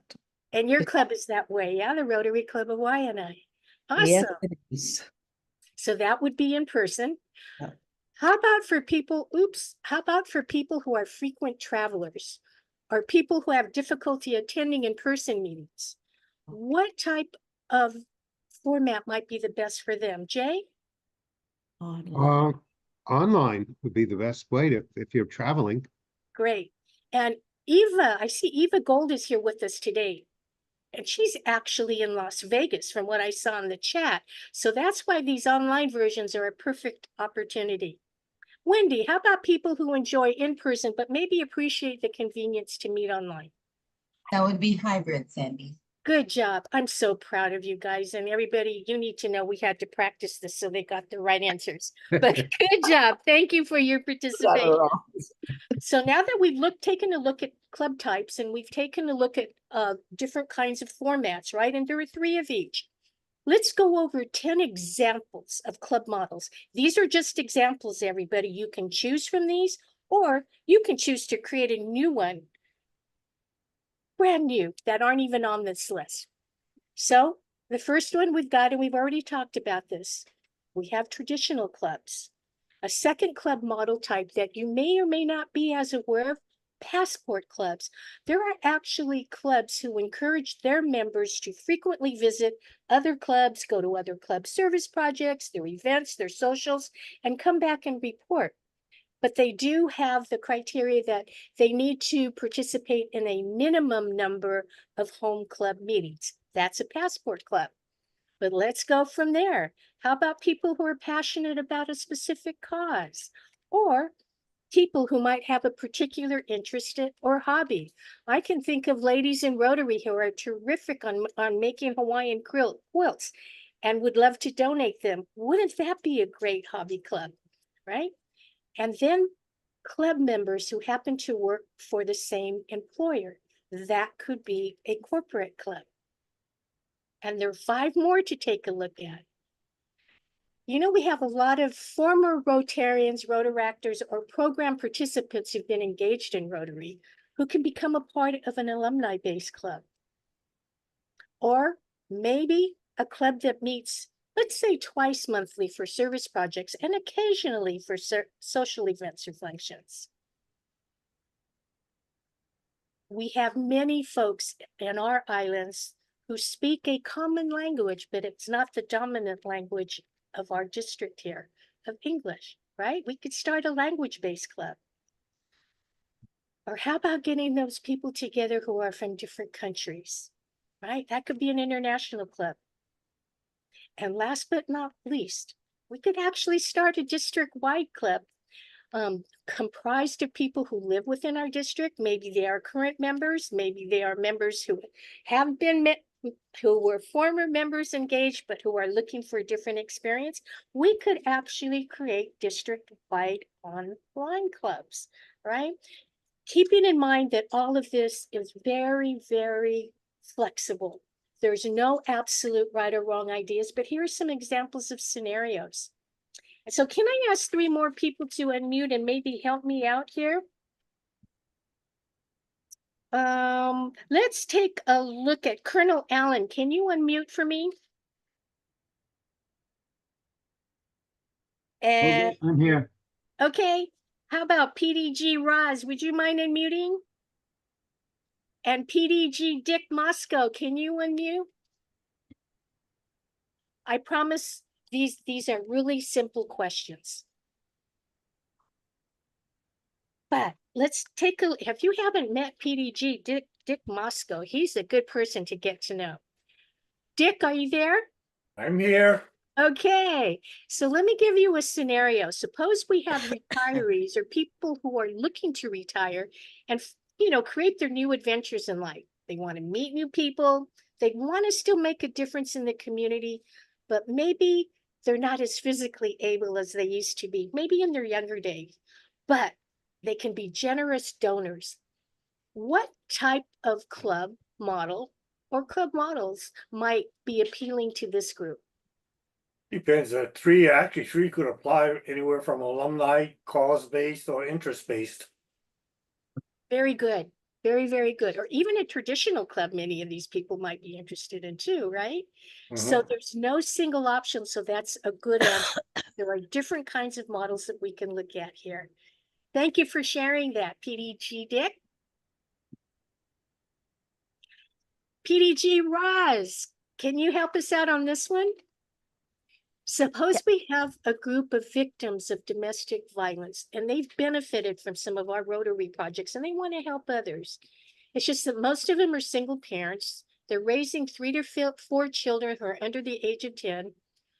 And your club is that way, yeah? The Rotary Club of Waianae. Awesome. Yes, it is. So that would be in person. Yeah. How about for people who are frequent travelers or people who have difficulty attending in-person meetings? What type of format might be the best for them? Jay? Online would be the best way if you're traveling. Great. And Eva, I see Eva Gold is here with us today. And she's actually in Las Vegas from what I saw in the chat. So that's why these online versions are a perfect opportunity. Wendy, how about people who enjoy in-person but maybe appreciate the convenience to meet online? That would be hybrid, Sandy. Good job. I'm so proud of you guys, and everybody, you need to know we had to practice this so they got the right answers. But good job. Thank you for your participation. So now that we've taken a look at club types and we've taken a look at different kinds of formats, right? And there are three of each. Let's go over 10 examples of club models. These are just examples, everybody. You can choose from these, or you can choose to create a new one, brand new, that aren't even on this list. So the first one we've got, and we've already talked about this, we have traditional clubs. A second club model type that you may or may not be as aware of, passport clubs. There are actually clubs who encourage their members to frequently visit other clubs, go to other club service projects, their events, their socials, and come back and report. But they do have the criteria that they need to participate in a minimum number of home club meetings. That's a passport club. But let's go from there. How about people who are passionate about a specific cause? Or people who might have a particular interest or hobby. I can think of ladies in Rotary who are terrific on making Hawaiian quilts and would love to donate them. Wouldn't that be a great hobby club, right? And then club members who happen to work for the same employer. That could be a corporate club. And there are 5 more to take a look at. You know, we have a lot of former Rotarians, Rotaractors, or program participants who've been engaged in Rotary who can become a part of an alumni-based club. Or maybe a club that meets, let's say, twice monthly for service projects and occasionally for social events or functions. We have many folks in our islands who speak a common language, but it's not the dominant language of our district here, of English, right? We could start a language-based club. Or how about getting those people together who are from different countries, right? That could be an international club. And last but not least, we could actually start a district-wide club comprised of people who live within our district. Maybe they are current members, maybe they are members who have been who were former members engaged, but who are looking for a different experience. We could actually create district-wide online clubs, right? Keeping in mind that all of this is very, very flexible. There's no absolute right or wrong ideas, but here are some examples of scenarios. So can I ask 3 more people to unmute and maybe help me out here? Let's take a look at Colonel Allen. Can you unmute for me? And Okay, I'm here. okay, how about PDG Roz? Would you mind unmuting? And PDG Dick Moscow, can you unmute? I promise these are really simple questions. But let's take a, if you haven't met PDG Dick Moscow, he's a good person to get to know. Dick, are you there? I'm here. Okay, so let me give you a scenario. Suppose we have retirees or people who are looking to retire and, you know, create their new adventures in life. They want to meet new people. They want to still make a difference in the community, but maybe they're not as physically able as they used to be, maybe in their younger days, but they can be generous donors. What type of club model or club models might be appealing to this group? Depends. Three could apply anywhere from alumni, cause-based, or interest-based. Very good. Very, very good. Or even a traditional club, many of these people might be interested in too, right? So there's no single option. So that's a good answer. There are different kinds of models that we can look at here. Thank you for sharing that, PDG Dick. PDG Roz, can you help us out on this one? Suppose we have a group of victims of domestic violence and they've benefited from some of our Rotary projects and they want to help others. It's just that most of them are single parents. They're raising 3 to 4 children who are under the age of 10,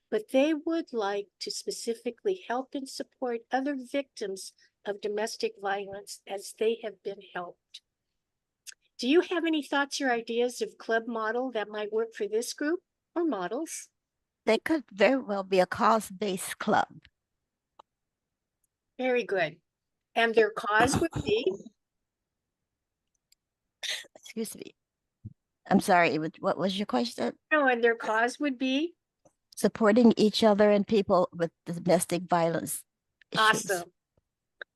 but they would like to specifically help and support other victims of domestic violence as they have been helped. Do you have any thoughts or ideas of club model that might work for this group or models? They could very well be a cause-based club. Very good. And their cause would be? Excuse me. I'm sorry, what was your question? No, and their cause would be? Supporting each other and people with domestic violence issues. Awesome.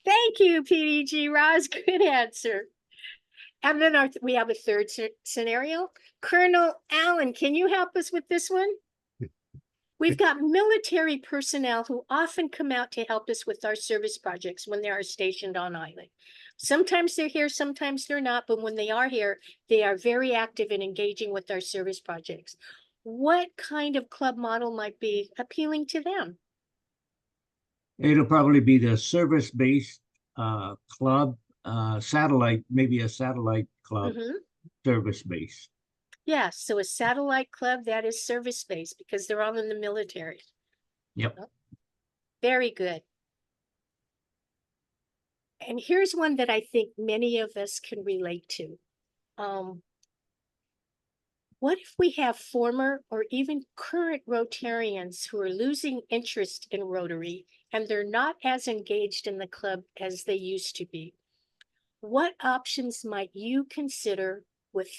Thank you, PDG Roz. Good answer. And then we have a third scenario. Colonel Allen, can you help us with this one? We've got military personnel who often come out to help us with our service projects when they are stationed on island. Sometimes they're here, sometimes they're not, but when they are here, they are very active in engaging with our service projects. What kind of club model might be appealing to them? It'll probably be the service-based club, satellite, maybe a satellite club, service-based. Yeah, so a satellite club that is service-based because they're all in the military. Yep. Very good. And here's one that I think many of us can relate to. What if we have former or even current Rotarians who are losing interest in Rotary and they're not as engaged in the club as they used to be? What options might you consider with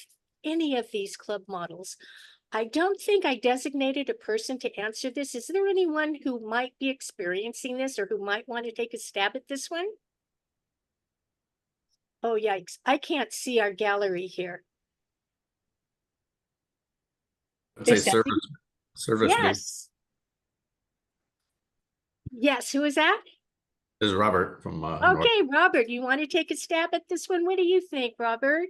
any of these club models? I don't think I designated a person to answer this. Is there anyone who might be experiencing this or who might want to take a stab at this one? Oh, yikes. I can't see our gallery here. I'd say Is that- service based. Yes. Yes, who is that? This is Robert from North. Okay, Robert, you want to take a stab at this one? What do you think, Robert?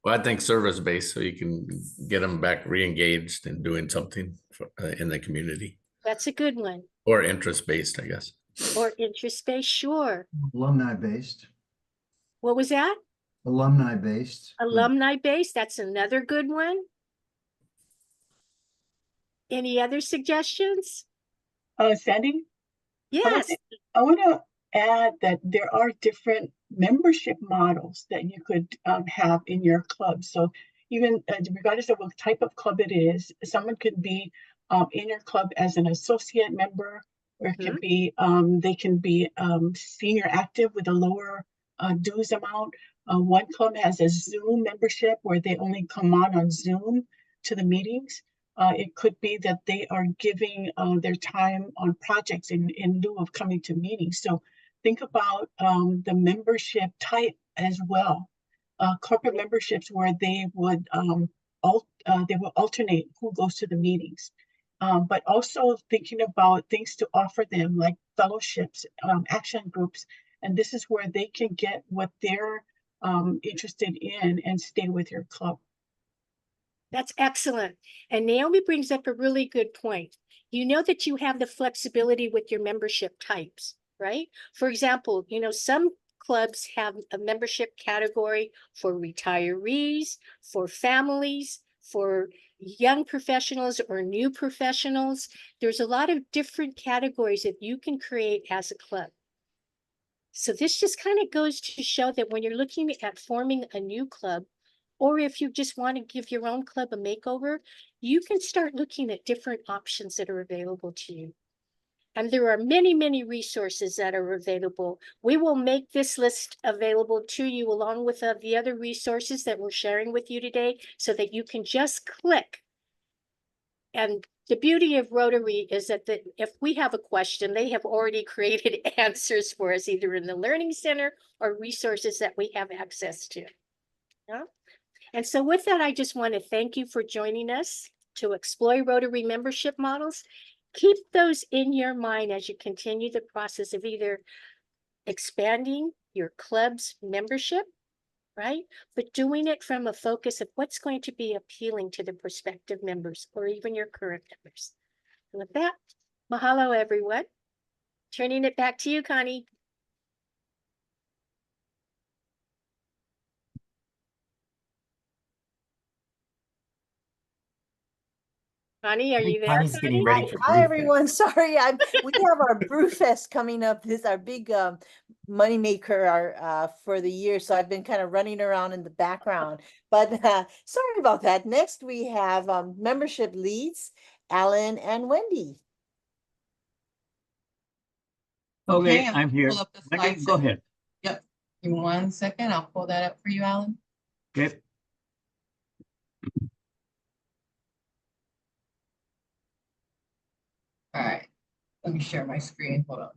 Well, I think service based, so you can get them back re-engaged and doing something for, in the community, That's a good one. or interest based, I guess. Or interest-based, sure. Alumni based. What was that? Alumni based. Alumni-based, that's another good one. Any other suggestions? Sandy? Yes. I want to add that there are different membership models that you could have in your club. So even regardless of what type of club it is, someone could be in your club as an associate member, or it could be they can be senior active with a lower dues amount. One club has a Zoom membership where they only come on Zoom to the meetings. It could be that they are giving their time on projects in lieu of coming to meetings. So think about the membership type as well. Corporate memberships where they would alternate who goes to the meetings. But also thinking about things to offer them like fellowships, action groups, and this is where they can get what they're interested in and stay with your club. That's excellent. And Naomi brings up a really good point. You know that you have the flexibility with your membership types, right? For example, you know, some clubs have a membership category for retirees, for families, for young professionals or new professionals. There's a lot of different categories that you can create as a club. So this just kind of goes to show that when you're looking at forming a new club, or if you just want to give your own club a makeover, you can start looking at different options that are available to you. And there are many, many resources that are available. We will make this list available to you along with the other resources that we're sharing with you today so that you can just click. And the beauty of Rotary is that if we have a question, they have already created answers for us, either in the Learning Center or resources that we have access to. Yeah? And so with that, I just want to thank you for joining us to explore Rotary membership models. Keep those in your mind as you continue the process of either expanding your club's membership, right? But doing it from a focus of what's going to be appealing to the prospective members or even your current members. And with that, mahalo, everyone. Turning it back to you, Connie. Connie, are you there? Connie's getting ready for Hi, Brewfest. everyone. Sorry, we have our Brewfest coming up. This is our big money maker for the year. So I've been kind of running around in the background. But sorry about that. Next, we have membership leads, Alan and Wendy. Okay, I'm I'm gonna here. pull up the Wendy, slide go set. ahead. Yep. Give me 1 second. I'll pull that up for you, Alan. Okay. All right. Let me share my screen. Hold on.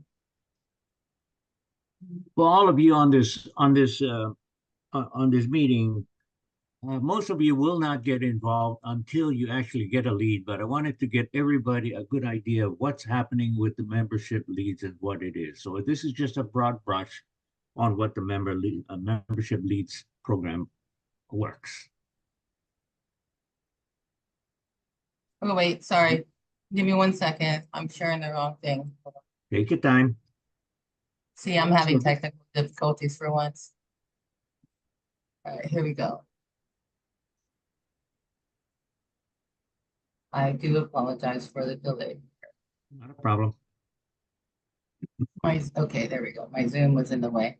Well, all of you on this meeting, most of you will not get involved until you actually get a lead. But I wanted to get everybody a good idea of what's happening with the membership leads and what it is. So this is just a broad brush on what the membership leads program works. Oh, wait, sorry. Give me 1 second. I'm sharing the wrong thing. Hold on. Take your time. See, I'm having technical difficulties for once. All right, here we go. I do apologize for the delay. Not a problem. Okay, there we go. My Zoom was in the way.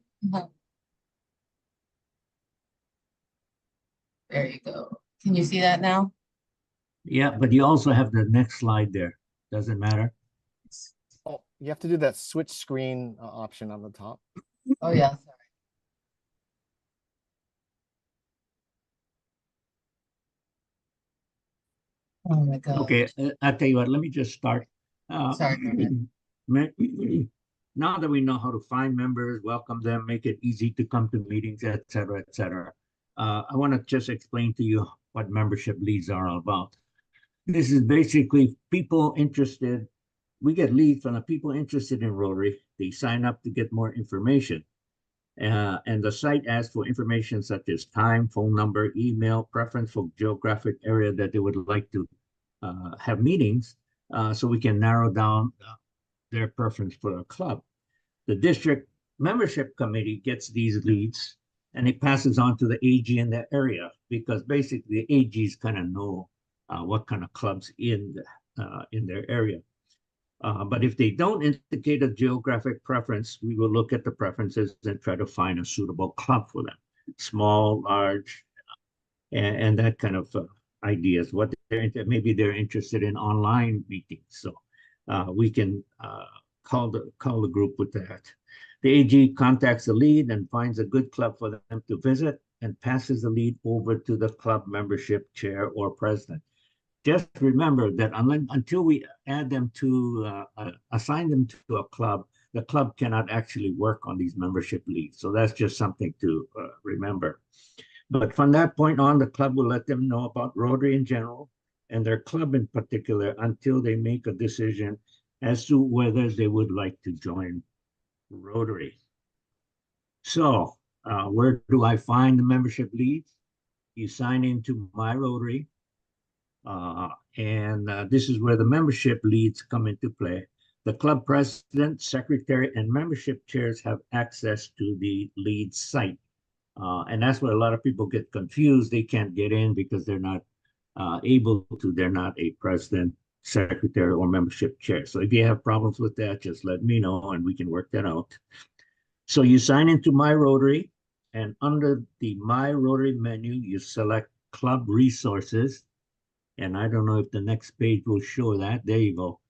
There you go. Can you see that now? Yeah, but you also have the next slide there. Doesn't matter. Oh, you have to do that switch screen option on the top. Oh, yeah, sorry. Oh my God. Okay, I'll tell you what, let me just start. Sorry, go ahead. Now that we know how to find members, welcome them, make it easy to come to meetings, et cetera, I want to just explain to you what membership leads are all about. This is basically people interested. We get leads from the people interested in Rotary. They sign up to get more information. And the site asks for information such as time, phone number, email, preference for geographic area that they would like to have meetings, so we can narrow down their preference for a club. The district membership committee gets these leads and it passes on to the AG in that area, because basically the AGs kind of know what kind of clubs in their area. But if they don't indicate a geographic preference, we will look at the preferences and try to find a suitable club for them, small, large, and that kind of ideas. What maybe they're interested in online meetings, so we can call the group with that. The AG contacts the lead and finds a good club for them to visit and passes the lead over to the club membership chair or president. Just remember that until we add them to assign them to a club, the club cannot actually work on these membership leads. So that's just something to remember. But from that point on, the club will let them know about Rotary in general and their club in particular until they make a decision as to whether they would like to join Rotary. So where do I find the membership leads? You sign into My Rotary. This is where the membership leads come into play. The club president, secretary, and membership chairs have access to the lead site. And that's where a lot of people get confused. They can't get in because they're not able to. They're not a president, secretary, or membership chair. So if you have problems with that, just let me know and we can work that out. So you sign into My Rotary, and under the My Rotary menu, you select Club Resources. And I don't know if the next page will show that. There you go.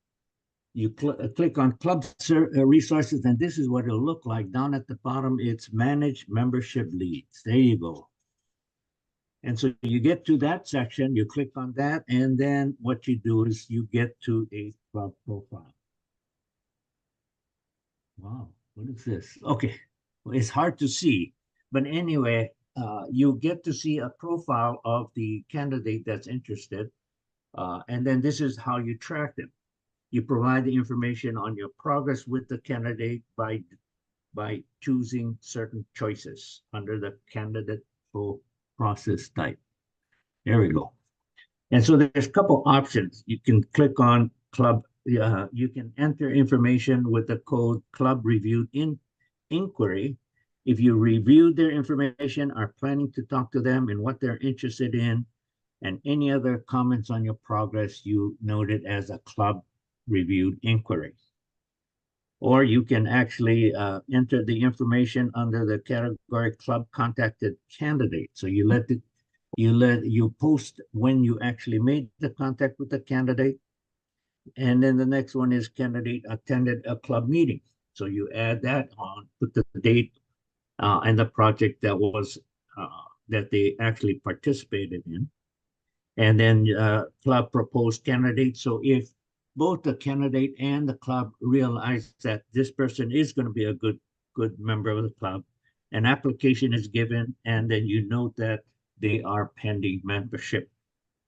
You click on Club Resources, and this is what it'll look like. Down at the bottom, it's Manage Membership Leads. There you go. And so you get to that section, you click on that, and then what you do is you get to a club profile. Wow, what is this? Okay, well, it's hard to see. But anyway, you get to see a profile of the candidate that's interested. And then this is how you track them. You provide the information on your progress with the candidate by choosing certain choices under the candidate flow process type. There we go. And so there's a couple options. You can click on club. You can enter information with the code club reviewed in inquiry. If you reviewed their information, are planning to talk to them and what they're interested in, and any other comments on your progress, you note it as a club reviewed inquiry. Or you can actually enter the information under the category club contacted candidate. So you post when you actually made the contact with the candidate. And then the next one is candidate attended a club meeting. So you add that on, put the date and the project that was that they actually participated in. And then club proposed candidate. So if both the candidate and the club realize that this person is going to be a good member of the club, an application is given, and then you note that they are pending membership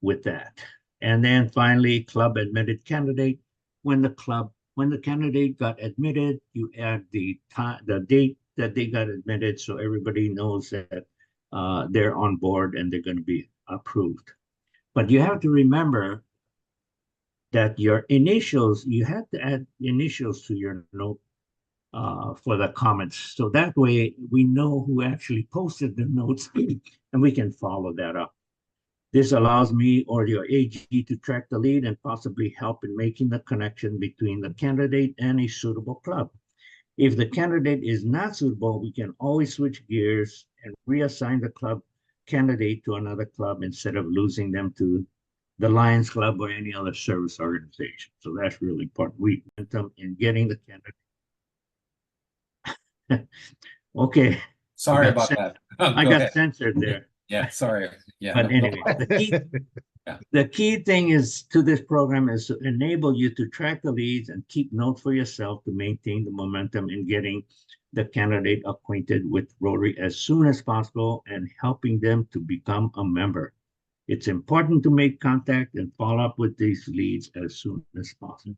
with that. And then finally, club admitted candidate. When the candidate got admitted, you add the date that they got admitted, so everybody knows that they're on board and they're going to be approved. But you have to remember that your initials, you have to add initials to your note for the comments. So that way we know who actually posted the notes and we can follow that up. This allows me or your AG to track the lead and possibly help in making the connection between the candidate and a suitable club. If the candidate is not suitable, we can always switch gears and reassign the club candidate to another club instead of losing them to the Lions Club or any other service organization. So that's really important. We went them in getting the candidate. Okay. Sorry about that. I got censored there. Yeah, sorry. Yeah. But anyway, The key thing is to this program is to enable you to track the leads and keep notes for yourself to maintain the momentum in getting the candidate acquainted with Rotary as soon as possible and helping them to become a member. It's important to make contact and follow up with these leads as soon as possible.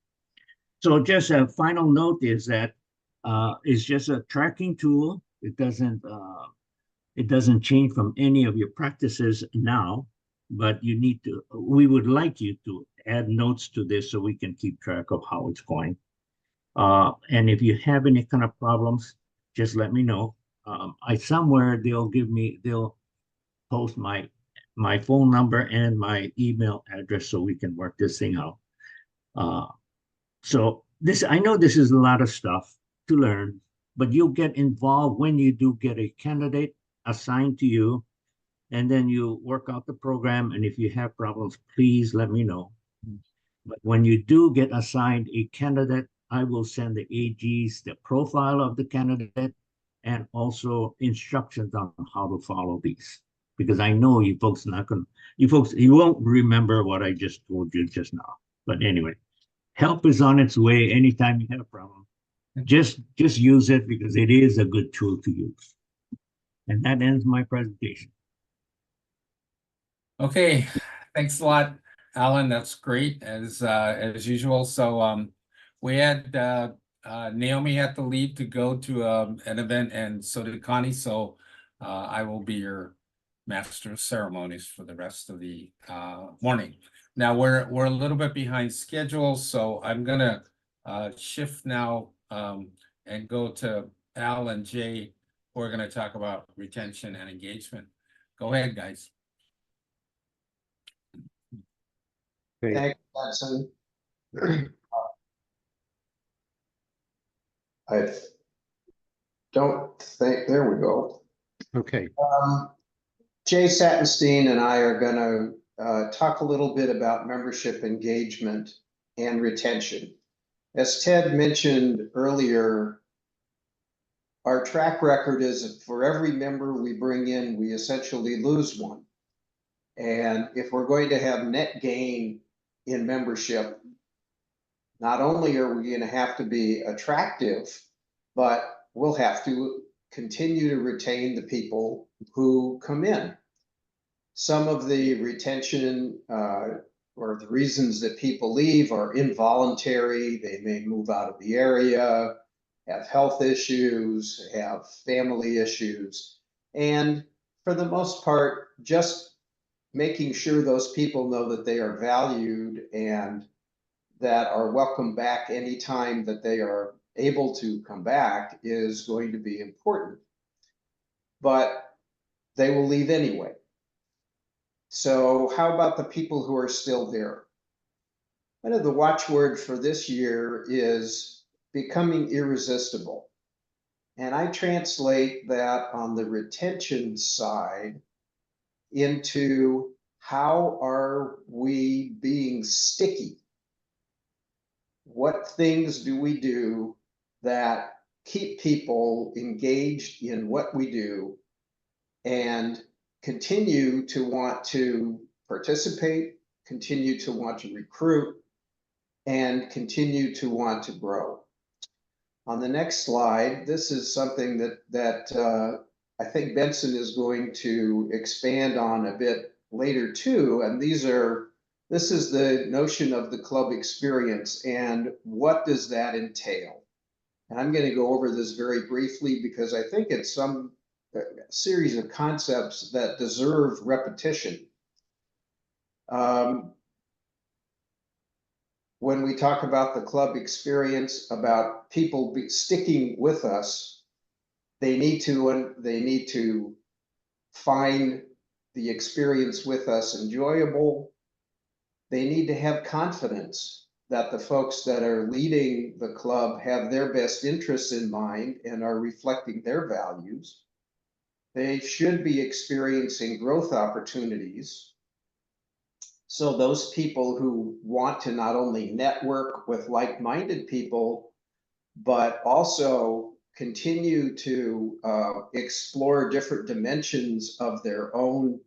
So just a final note is that it's just a tracking tool. It doesn't change from any of your practices now, but we would like you to add notes to this so we can keep track of how it's going. And if you have any kind of problems, just let me know. Somewhere they'll post my phone number and my email address so we can work this thing out. So I know this is a lot of stuff to learn, but you'll get involved when you do get a candidate assigned to you, and then you work out the program. And if you have problems, please let me know. But when you do get assigned a candidate, I will send the AGs the profile of the candidate and also instructions on how to follow these. Because I know you folks you won't remember what I just told you just now. But anyway, help is on its way anytime you have a problem. Just use it because it is a good tool to use. And that ends my presentation. Okay, thanks a lot, Alan. That's great as usual. So we had Naomi had to leave to go to an event, and so did Connie. So I will be your master of ceremonies for the rest of the morning. Now we're a little bit behind schedule, so I'm gonna shift now and go to Al and Jay, who are gonna talk about retention and engagement. Go ahead, guys. Okay. Thanks, Benson. I don't think, there we go. Okay. Jay Sattenstein and I are going to talk a little bit about membership engagement and retention. As Ted mentioned earlier, our track record is for every member we bring in, we essentially lose one. And if we're going to have net gain in membership, not only are we going to have to be attractive, but we'll have to continue to retain the people who come in. Some of the retention or the reasons that people leave are involuntary. They may move out of the area, have health issues, have family issues, and for the most part, just making sure those people know that they are valued and that are welcome back anytime that they are able to come back is going to be important. But they will leave anyway. So how about the people who are still there? Kind of the watchword for this year is becoming irresistible. And I translate that on the retention side into how are we being sticky? What things do we do that keep people engaged in what we do and continue to want to participate, continue to want to recruit, and continue to want to grow? On the next slide, this is something that I think Benson is going to expand on a bit later too. And this is the notion of the club experience and what does that entail? And I'm going to go over this very briefly because I think it's some series of concepts that deserve repetition. When we talk about the club experience, about people sticking with us, they need to find the experience with us enjoyable. They need to have confidence that the folks that are leading the club have their best interests in mind and are reflecting their values. They should be experiencing growth opportunities. So those people who want to not only network with like-minded people, but also continue to explore different dimensions of their own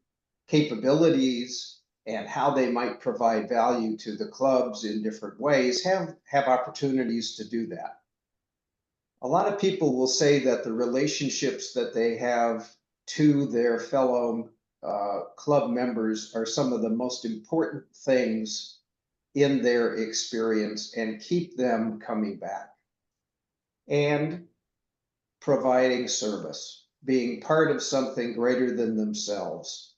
capabilities and how they might provide value to the clubs in different ways have opportunities to do that. A lot of people will say that the relationships that they have to their fellow club members are some of the most important things in their experience and keep them coming back. And providing service, being part of something greater than themselves.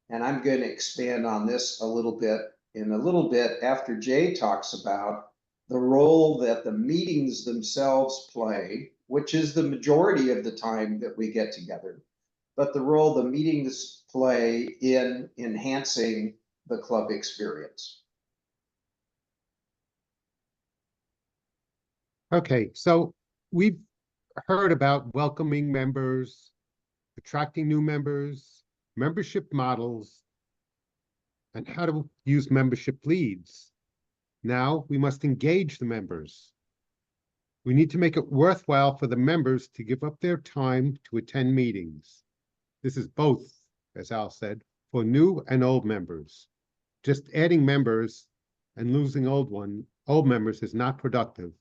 And I'm going to expand on this a little bit after Jay talks about the role that the meetings themselves play, which is the majority of the time that we get together, but the role the meetings play in enhancing the club experience. Okay, so we've heard about welcoming members, attracting new members, membership models, and how to use membership leads. Now we must engage the members. We need to make it worthwhile for the members to give up their time to attend meetings. This is both, as Al said, for new and old members. Just adding members and losing old members is not productive.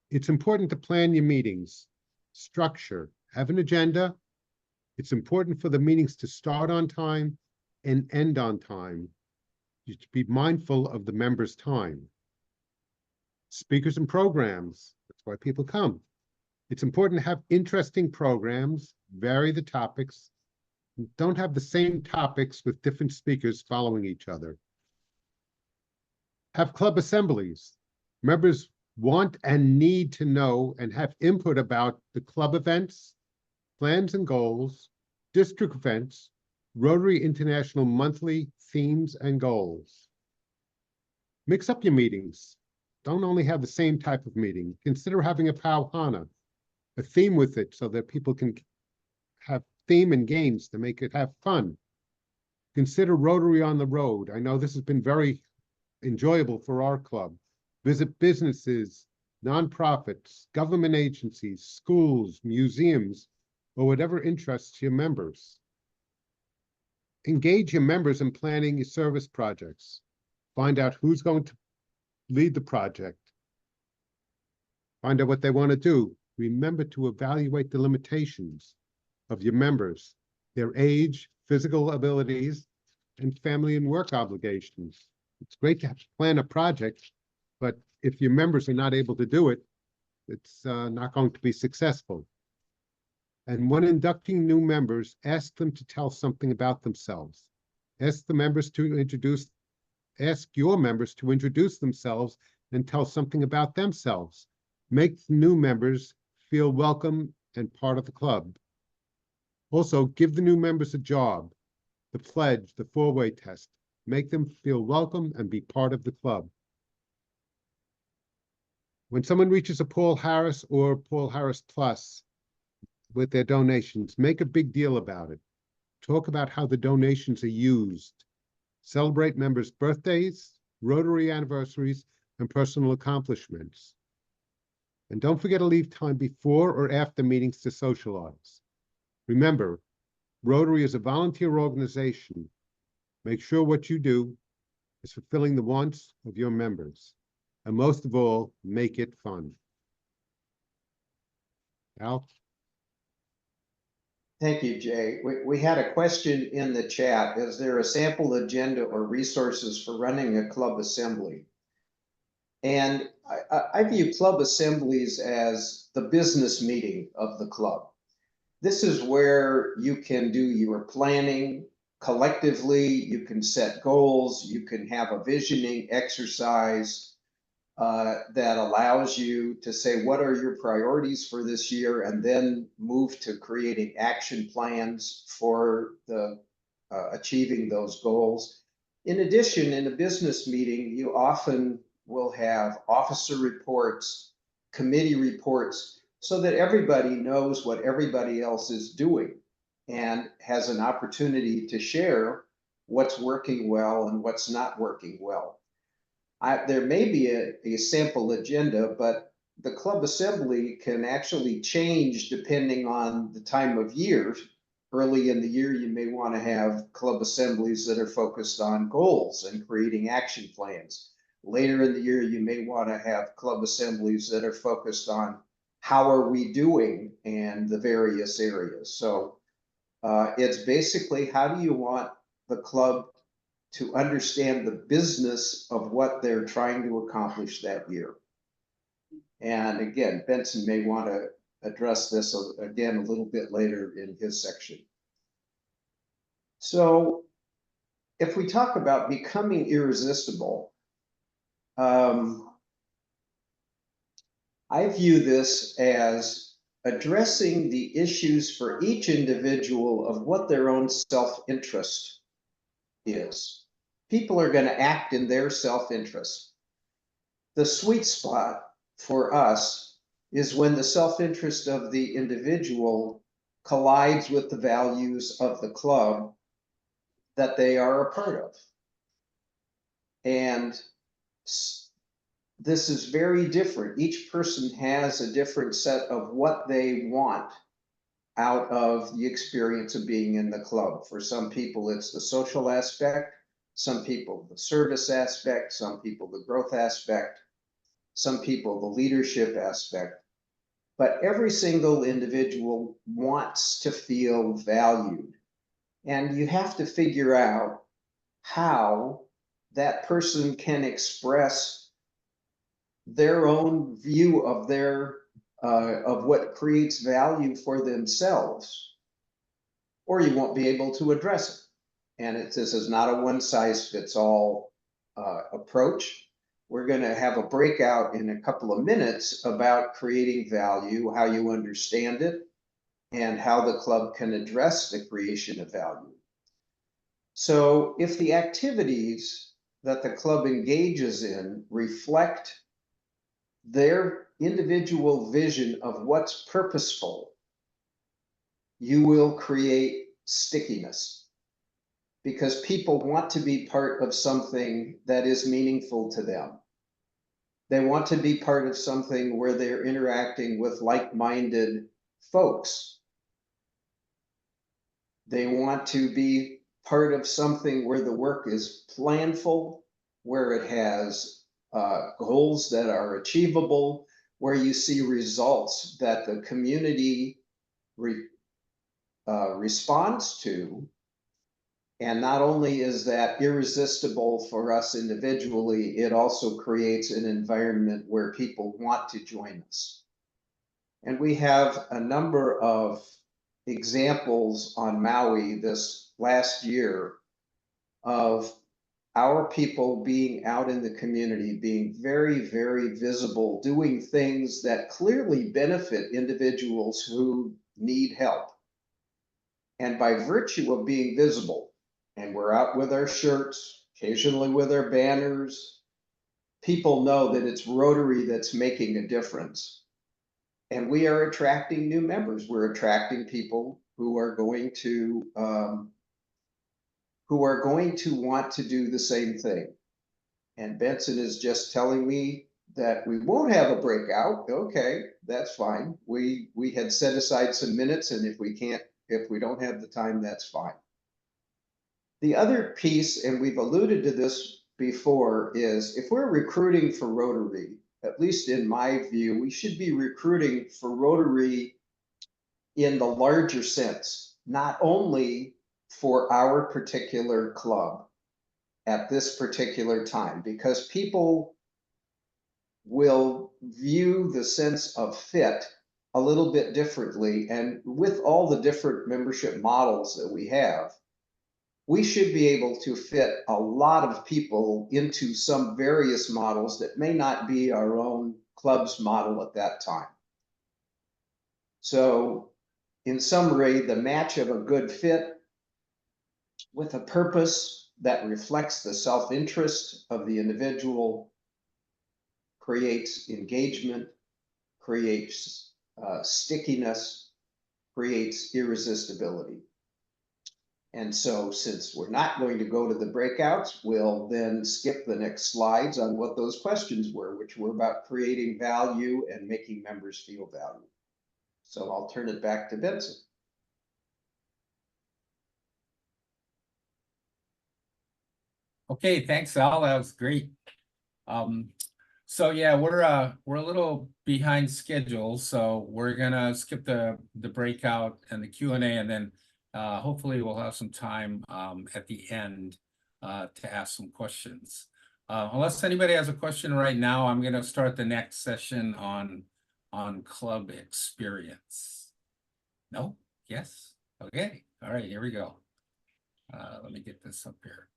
It's important to plan your meetings, structure, have an agenda. It's important for the meetings to start on time and end on time. You should be mindful of the members' time. Speakers and programs, that's why people come. It's important to have interesting programs, vary the topics, and don't have the same topics with different speakers following each other. Have club assemblies. Members want and need to know and have input about the club events, plans and goals, district events, Rotary International monthly themes and goals. Mix up your meetings. Don't only have the same type of meeting. Consider having a Pauhana, a theme with it so that people can have theme and games to make it have fun. Consider Rotary on the road. I know this has been very enjoyable for our club. Visit businesses, nonprofits, government agencies, schools, museums, or whatever interests your members. Engage your members in planning your service projects. Find out who's going to lead the project. Find out what they want to do. Remember to evaluate the limitations of your members, their age, physical abilities, and family and work obligations. It's great to plan a project, but if your members are not able to do it, it's not going to be successful. And when inducting new members, ask them to tell something about themselves. Ask your members to introduce themselves and tell something about themselves. Make the new members feel welcome and part of the club. Also, give the new members a job, the pledge, the four-way test. Make them feel welcome and be part of the club. When someone reaches a Paul Harris or Paul Harris Plus with their donations, make a big deal about it. Talk about how the donations are used. Celebrate members' birthdays, Rotary anniversaries, and personal accomplishments. And don't forget to leave time before or after meetings to socialize. Remember, Rotary is a volunteer organization. Make sure what you do is fulfilling the wants of your members. And most of all, make it fun. Al? Thank you, Jay. We had a question in the chat. Is there a sample agenda or resources for running a club assembly? And I view club assemblies as the business meeting of the club. This is where you can do your planning collectively, you can set goals, you can have a visioning exercise that allows you to say, what are your priorities for this year? And then move to creating action plans for the achieving those goals. In addition, in a business meeting, you often will have officer reports, committee reports, so that everybody knows what everybody else is doing and has an opportunity to share what's working well and what's not working well. There may be a sample agenda, but the club assembly can actually change depending on the time of year early in the year, you may want to have club assemblies that are focused on goals and creating action plans. Later in the year, you may want to have club assemblies that are focused on how are we doing and the various areas. So it's basically, how do you want the club to understand the business of what they're trying to accomplish that year? And again, Benson may want to address this again a little bit later in his section. So if we talk about becoming irresistible, I view this as addressing the issues for each individual of what their own self-interest is. People are going to act in their self-interest. The sweet spot for us is when the self-interest of the individual collides with the values of the club that they are a part of. And this is very different. Each person has a different set of what they want out of the experience of being in the club. For some people, it's the social aspect. Some people, the service aspect. Some people, the growth aspect. Some people, the leadership aspect. But every single individual wants to feel valued. And you have to figure out how that person can express their own view of their of what creates value for themselves, or you won't be able to address it. And this is not a one-size-fits-all approach. We're going to have a breakout in a couple of minutes about creating value, how you understand it, and how the club can address the creation of value. So if the activities that the club engages in reflect their individual vision of what's purposeful, you will create stickiness, because people want to be part of something that is meaningful to them. They want to be part of something where they're interacting with like-minded folks. They want to be part of something where the work is planful, where it has goals that are achievable, where you see results that the community responds to. And not only is that irresistible for us individually, it also creates an environment where people want to join us. And we have a number of examples on Maui this last year of our people being out in the community, being very, very visible, doing things that clearly benefit individuals who need help. And by virtue of being visible, and we're out with our shirts, occasionally with our banners, people know that it's Rotary that's making a difference. And we are attracting new members. We're attracting people who are going to want to do the same thing. And Benson is just telling me that we won't have a breakout. Okay, that's fine. We had set aside some minutes, and if we don't have the time, that's fine. The other piece, and we've alluded to this before, is if we're recruiting for Rotary, at least in my view, we should be recruiting for Rotary in the larger sense, not only for our particular club at this particular time, because people will view the sense of fit a little bit differently. And with all the different membership models that we have, we should be able to fit a lot of people into some various models that may not be our own club's model at that time. So in summary, the match of a good fit with a purpose that reflects the self-interest of the individual creates engagement, creates stickiness, creates irresistibility. And so since we're not going to go to the breakouts, we'll then skip the next slides on what those questions were, which were about creating value and making members feel valued. So I'll turn it back to Benson. Okay, thanks, Al. That was great. So yeah, we're a little behind schedule, so we're gonna skip the breakout and the Q&A, and then hopefully we'll have some time at the end to ask some questions. Unless anybody has a question right now, I'm gonna start the next session on club experience. No? Yes? Okay. All right, here we go. Let me get this up here.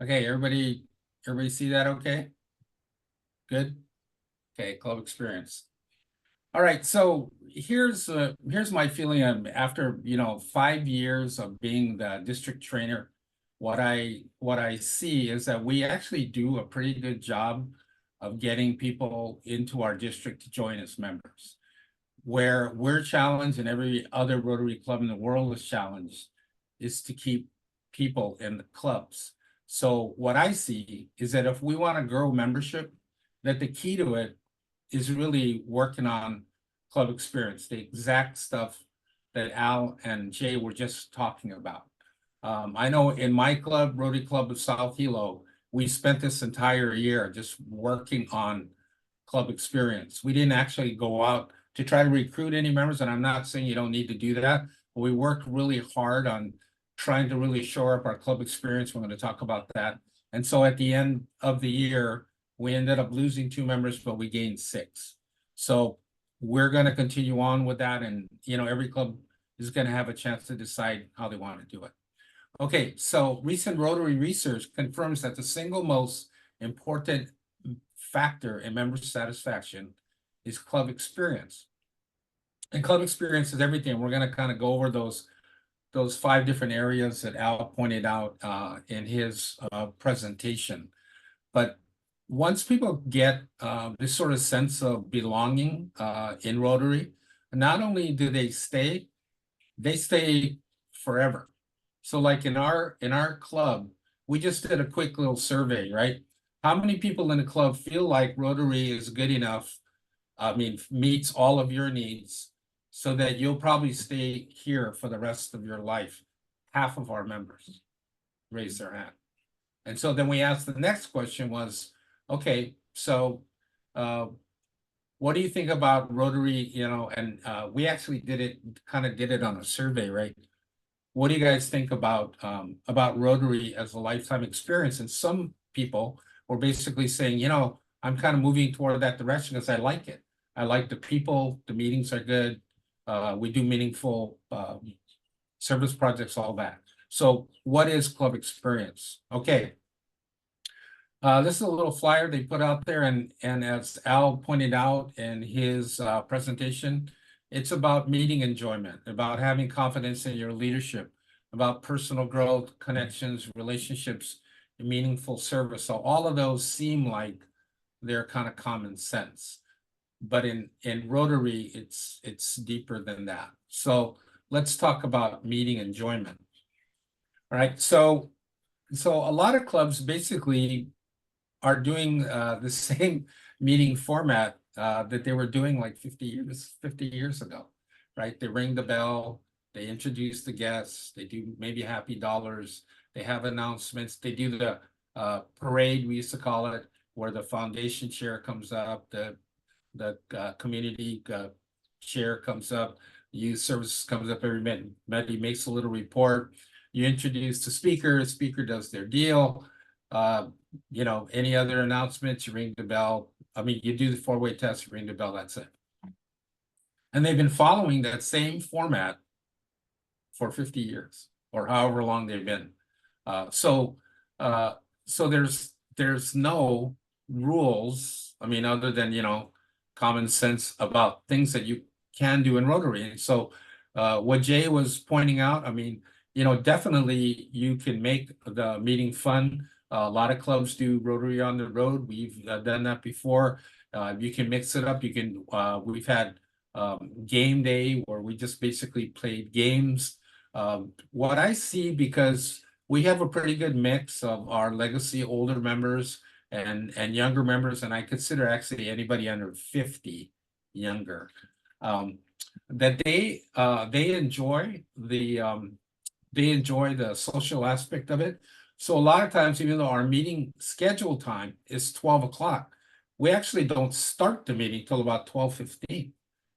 Okay, everybody see that okay? Good? Okay, club experience. All right, so here's my feeling after 5 years of being the district trainer. What I see is that we actually do a pretty good job of getting people into our district to join as members. Where we're challenged and every other Rotary club in the world is challenged is to keep people in the clubs. So what I see is that if we want to grow membership, that the key to it is really working on club experience, the exact stuff that Al and Jay were just talking about. I know in my club, Rotary Club of South Hilo, we spent this entire year just working on club experience. We didn't actually go out to try to recruit any members, and I'm not saying you don't need to do that, but we worked really hard on trying to really shore up our club experience. We're going to talk about that. And so at the end of the year, we ended up losing 2 members, but we gained 6. So we're going to continue on with that. And, every club is going to have a chance to decide how they want to do it. Okay, so recent Rotary research confirms that the single most important factor in member satisfaction is club experience. And club experience is everything. We're going to kind of go over those 5 different areas that Al pointed out in his presentation. But once people get this sort of sense of belonging in Rotary, not only do they stay forever. So like in our club, we just did a quick little survey, right? How many people in the club feel like Rotary is good enough, meets all of your needs, so that you'll probably stay here for the rest of your life? Half of our members raised their hand. And so then we asked the next question was, okay, so what do you think about Rotary, and we actually did it on a survey, right? What do you guys think about Rotary as a lifetime experience? And some people were basically saying, I'm kind of moving toward that direction because I like it. I like the people, the meetings are good. We do meaningful service projects, all that. So what is club experience? Okay. This is a little flyer they put out there, and as Al pointed out in his presentation, it's about meeting enjoyment, about having confidence in your leadership, about personal growth, connections, relationships, and meaningful service. So all of those seem like they're kind of common sense. But in Rotary, it's deeper than that. So let's talk about meeting enjoyment. All right. So a lot of clubs basically are doing the same meeting format that they were doing like 50 years ago, right? They ring the bell, they introduce the guests, they do maybe happy dollars, they have announcements, they do the parade, we used to call it, where the foundation chair comes up, the community chair comes up, youth services comes up every minute, makes a little report, you introduce the speaker does their deal. Any other announcements, you ring the bell. You do the 4-way test, you ring the bell, that's it. And they've been following that same format for 50 years or however long they've been. So there's no rules, other than, common sense about things that you can do in Rotary. And so what Jay was pointing out, definitely you can make the meeting fun. A lot of clubs do Rotary on the road. We've done that before. You can mix it up. We've had game day where we just basically played games. What I see, because we have a pretty good mix of our legacy older members and younger members, and I consider actually anybody under 50 younger. that they enjoy the social aspect of it. So a lot of times, even though our meeting schedule time is 12 o'clock, we actually don't start the meeting till about 12:15.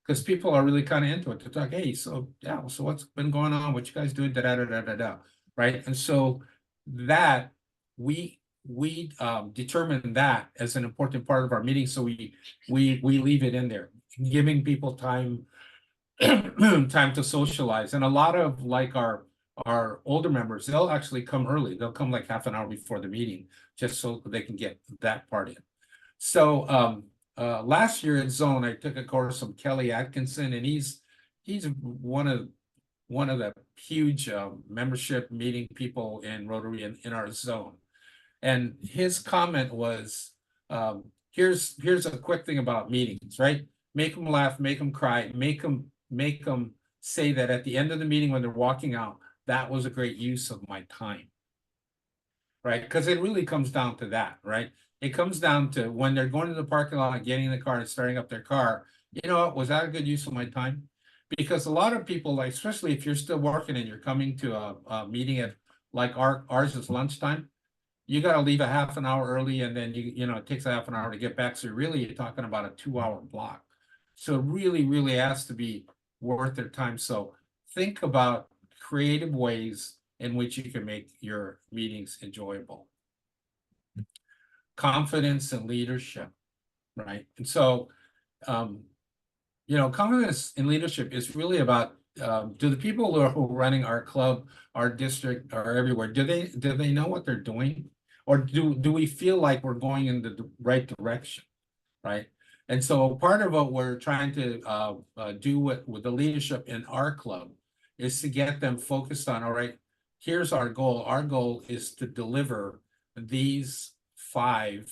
Because people are really kind of into it. They're like, hey, so yeah, so what's been going on? What you guys doing? Da da da da da da. Right. And so that we determine that as an important part of our meeting. So we leave it in there, giving people time time to socialize. And a lot of like our older members, they'll actually come early. They'll come like half an hour before the meeting, just so they can get that part in. So last year at Zone, I took a course from Kelly Atkinson, and he's one of the huge membership meeting people in Rotary in our zone. And his comment was, here's a quick thing about meetings, right? Make them laugh, make them cry, make them say that at the end of the meeting when they're walking out, that was a great use of my time. Right? Because it really comes down to that, right? It comes down to when they're going to the parking lot, getting in the car and starting up their car, you know what, was that a good use of my time? Because a lot of people, like, especially if you're still working and you're coming to a meeting at like ours is lunchtime, you got to leave a half an hour early, and then you know it takes a half an hour to get back. So really you're talking about a 2-hour block. So it really has to be worth their time. So think about creative ways in which you can make your meetings enjoyable. Confidence and leadership, right? And so, you know, confidence in leadership is really about, do the people who are running our club, our district, or everywhere, do they know what they're doing? Or do we feel like we're going in the right direction, right? And so part of what we're trying to do with the leadership in our club is to get them focused on, all right, here's our goal. Our goal is to deliver these 5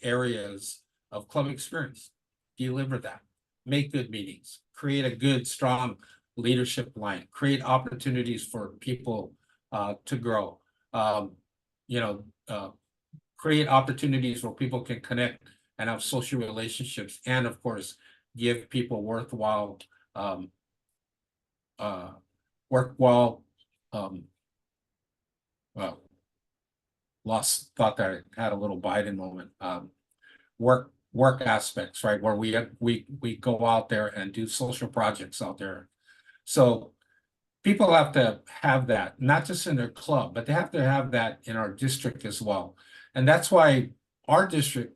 areas of club experience. Deliver that. Make good meetings. Create a good, strong leadership line. Create opportunities for people to grow. You know, create opportunities where people can connect and have social relationships, and of course, give people worthwhile well, thought that I had a little Biden moment. Work aspects, right? Where we go out there and do social projects out there. So people have to have that, not just in their club, but they have to have that in our district as well. And that's why our district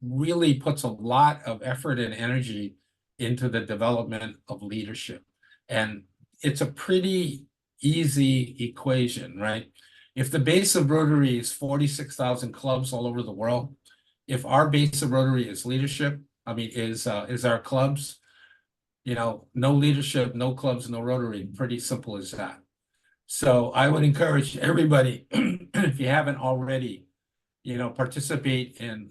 really puts a lot of effort and energy into the development of leadership. And it's a pretty easy equation, right? If the base of Rotary is 46,000 clubs all over the world, if our base of Rotary is leadership, I mean, is our clubs, you know, no leadership, no clubs, no Rotary, pretty simple as that. So I would encourage everybody, if you haven't already, you know, participate in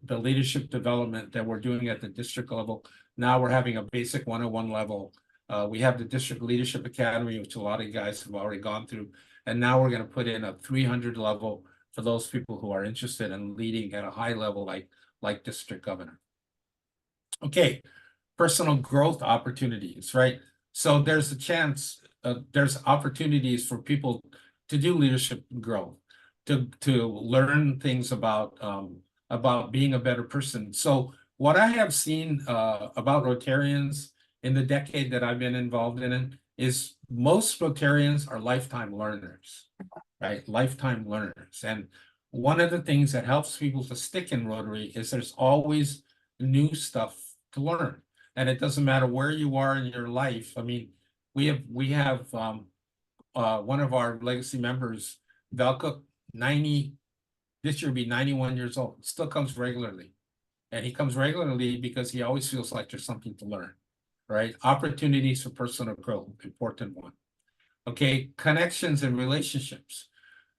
the leadership development that we're doing at the district level. Now we're having a basic 101 level. We have the District Leadership Academy, which a lot of you guys have already gone through. And now we're going to put in a 300 level for those people who are interested in leading at a high level, like district governor. Okay, personal growth opportunities, right? So there's a chance, there's opportunities for people to do leadership growth, to learn things about being a better person. So what I have seen about Rotarians in the decade that I've been involved in it is most Rotarians are lifetime learners, right? Lifetime learners. And one of the things that helps people to stick in Rotary is there's always new stuff to learn. And it doesn't matter where you are in your life. I mean, we have one of our legacy members, Velka, this year will be 91 years old, still comes regularly. And he comes regularly because he always feels like there's something to learn, right? Opportunities for personal growth, important one. Okay, connections and relationships.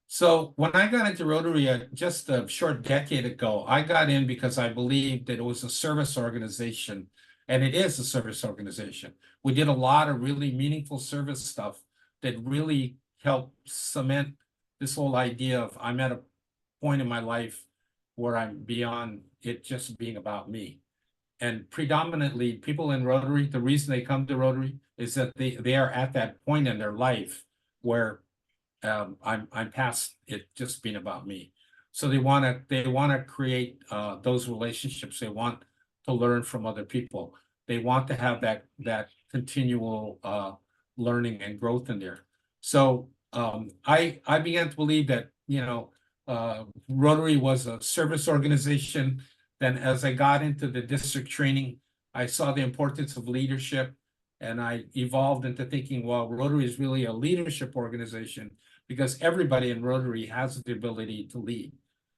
So when I got into Rotary just a short decade ago, I got in because I believed that it was a service organization, and it is a service organization. We did a lot of really meaningful service stuff that really helped cement this whole idea of I'm at a point in my life where I'm beyond it just being about me. and predominantly people in Rotary, the reason they come to Rotary is that they are at that point in their life where I'm past it just being about me. So they want to create those relationships. They want to learn from other people. They want to have that continual learning and growth in there. So I began to believe that, Rotary was a service organization. Then as I got into the district training, I saw the importance of leadership, and I evolved into thinking, well, Rotary is really a leadership organization because everybody in Rotary has the ability to lead.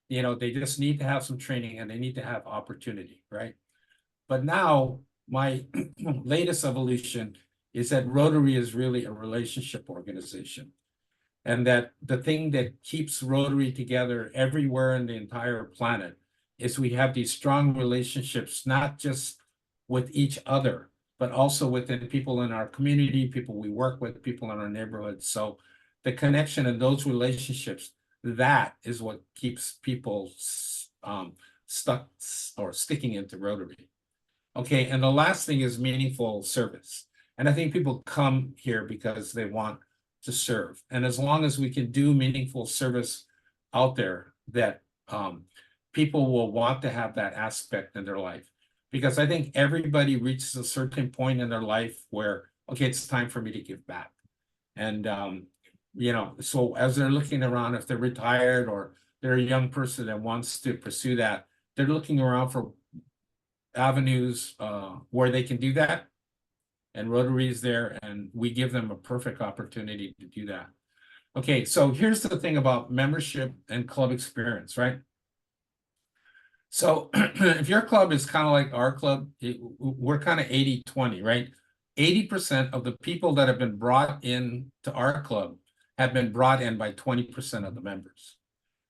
They just need to have some training and they need to have opportunity, right? But now my latest evolution is that Rotary is really a relationship organization. And that the thing that keeps Rotary together everywhere in the entire planet is we have these strong relationships, not just with each other, but also within people in our community, people we work with, people in our neighborhoods. So the connection in those relationships, that is what keeps people stuck or sticking into Rotary. Okay, and the last thing is meaningful service. And I think people come here because they want to serve. And as long as we can do meaningful service out there, that people will want to have that aspect in their life. Because I think everybody reaches a certain point in their life where, okay, it's time for me to give back. And, so as they're looking around, if they're retired or they're a young person that wants to pursue that, they're looking around for avenues where they can do that. And Rotary is there, and we give them a perfect opportunity to do that. Okay, so here's the thing about membership and club experience, right? So if your club is kind of like our club, we're kind of 80-20, right? 80% of the people that have been brought in to our club have been brought in by 20% of the members.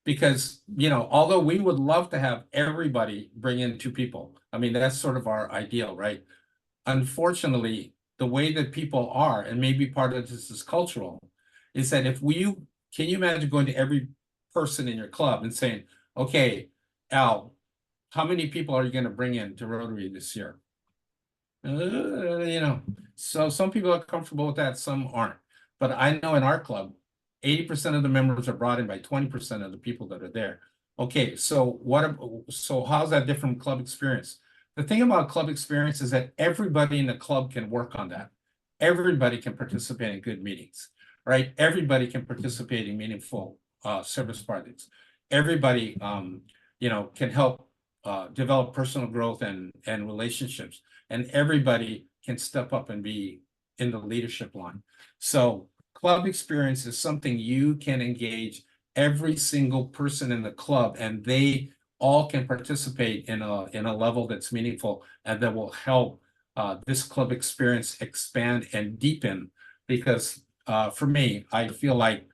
Because, although we would love to have everybody bring in 2 people, I mean, that's sort of our ideal, right? Unfortunately, the way that people are, and maybe part of this is cultural, is that can you imagine going to every person in your club and saying, okay, Al, how many people are you going to bring in to Rotary this year? So some people are comfortable with that, some aren't. But I know in our club, 80% of the members are brought in by 20% of the people that are there. Okay, so how's that different from club experience? The thing about club experience is that everybody in the club can work on that. Everybody can participate in good meetings, right? Everybody can participate in meaningful service projects. Everybody, can help develop personal growth and relationships, and everybody can step up and be in the leadership line. So club experience is something you can engage every single person in the club, and they all can participate in a level that's meaningful and that will help this club experience expand and deepen. Because for me, I feel like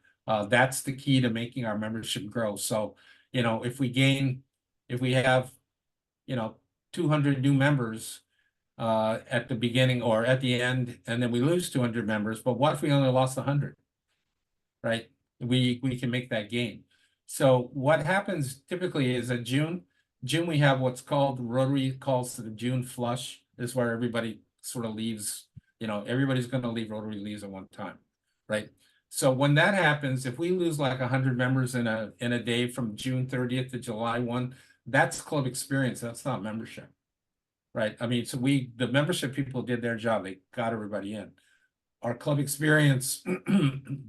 that's the key to making our membership grow. So, if we have 200 new members at the beginning or at the end, and then we lose 200 members, but what if we only lost 100, right? We can make that gain. So what happens typically is that June we have what's called, Rotary calls the June flush. This is where everybody sort of leaves, everybody's going to leave Rotary leaves at one time, right? So when that happens, if we lose like 100 members in a day from June 30th to July 1, that's club experience. That's not membership, right? I mean, so the membership people did their job. They got everybody in. Our club experience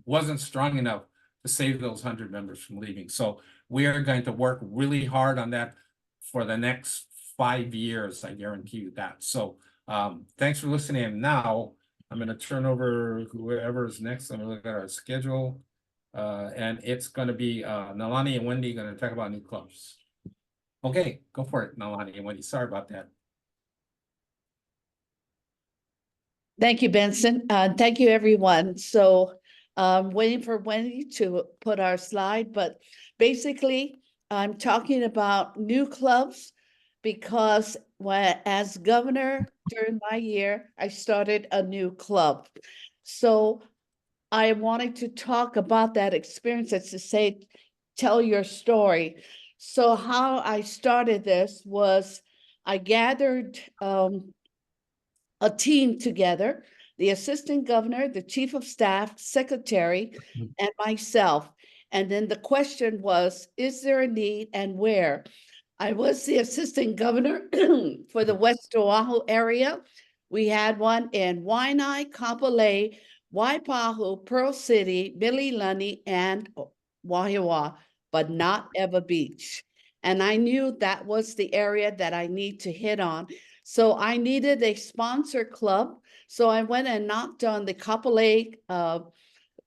wasn't strong enough to save those 100 members from leaving. So we are going to work really hard on that for the next 5 years. I guarantee you that. So thanks for listening. And now I'm going to turn over whoever is next. I'm going to look at our schedule. And it's going to be Nalani and Wendy going to talk about new clubs. Okay, go for it, Nalani and Wendy. Sorry about that. Thank you, Benson. Thank you, everyone. So waiting for Wendy to put our slide, but basically I'm talking about new clubs because as governor during my year, I started a new club. So I wanted to talk about that experience, as to say, tell your story. So how I started this was I gathered a team together, the assistant governor, the chief of staff, secretary, and myself. And then the question was, is there a need and where? I was the assistant governor for the West Oahu area. We had one in Waianae, Kapolei, Waipahu, Pearl City, Mililani, and Wahiawa, but not Ewa Beach. And I knew that was the area that I need to hit on. So I needed a sponsor club. So I went and knocked on the Kapolei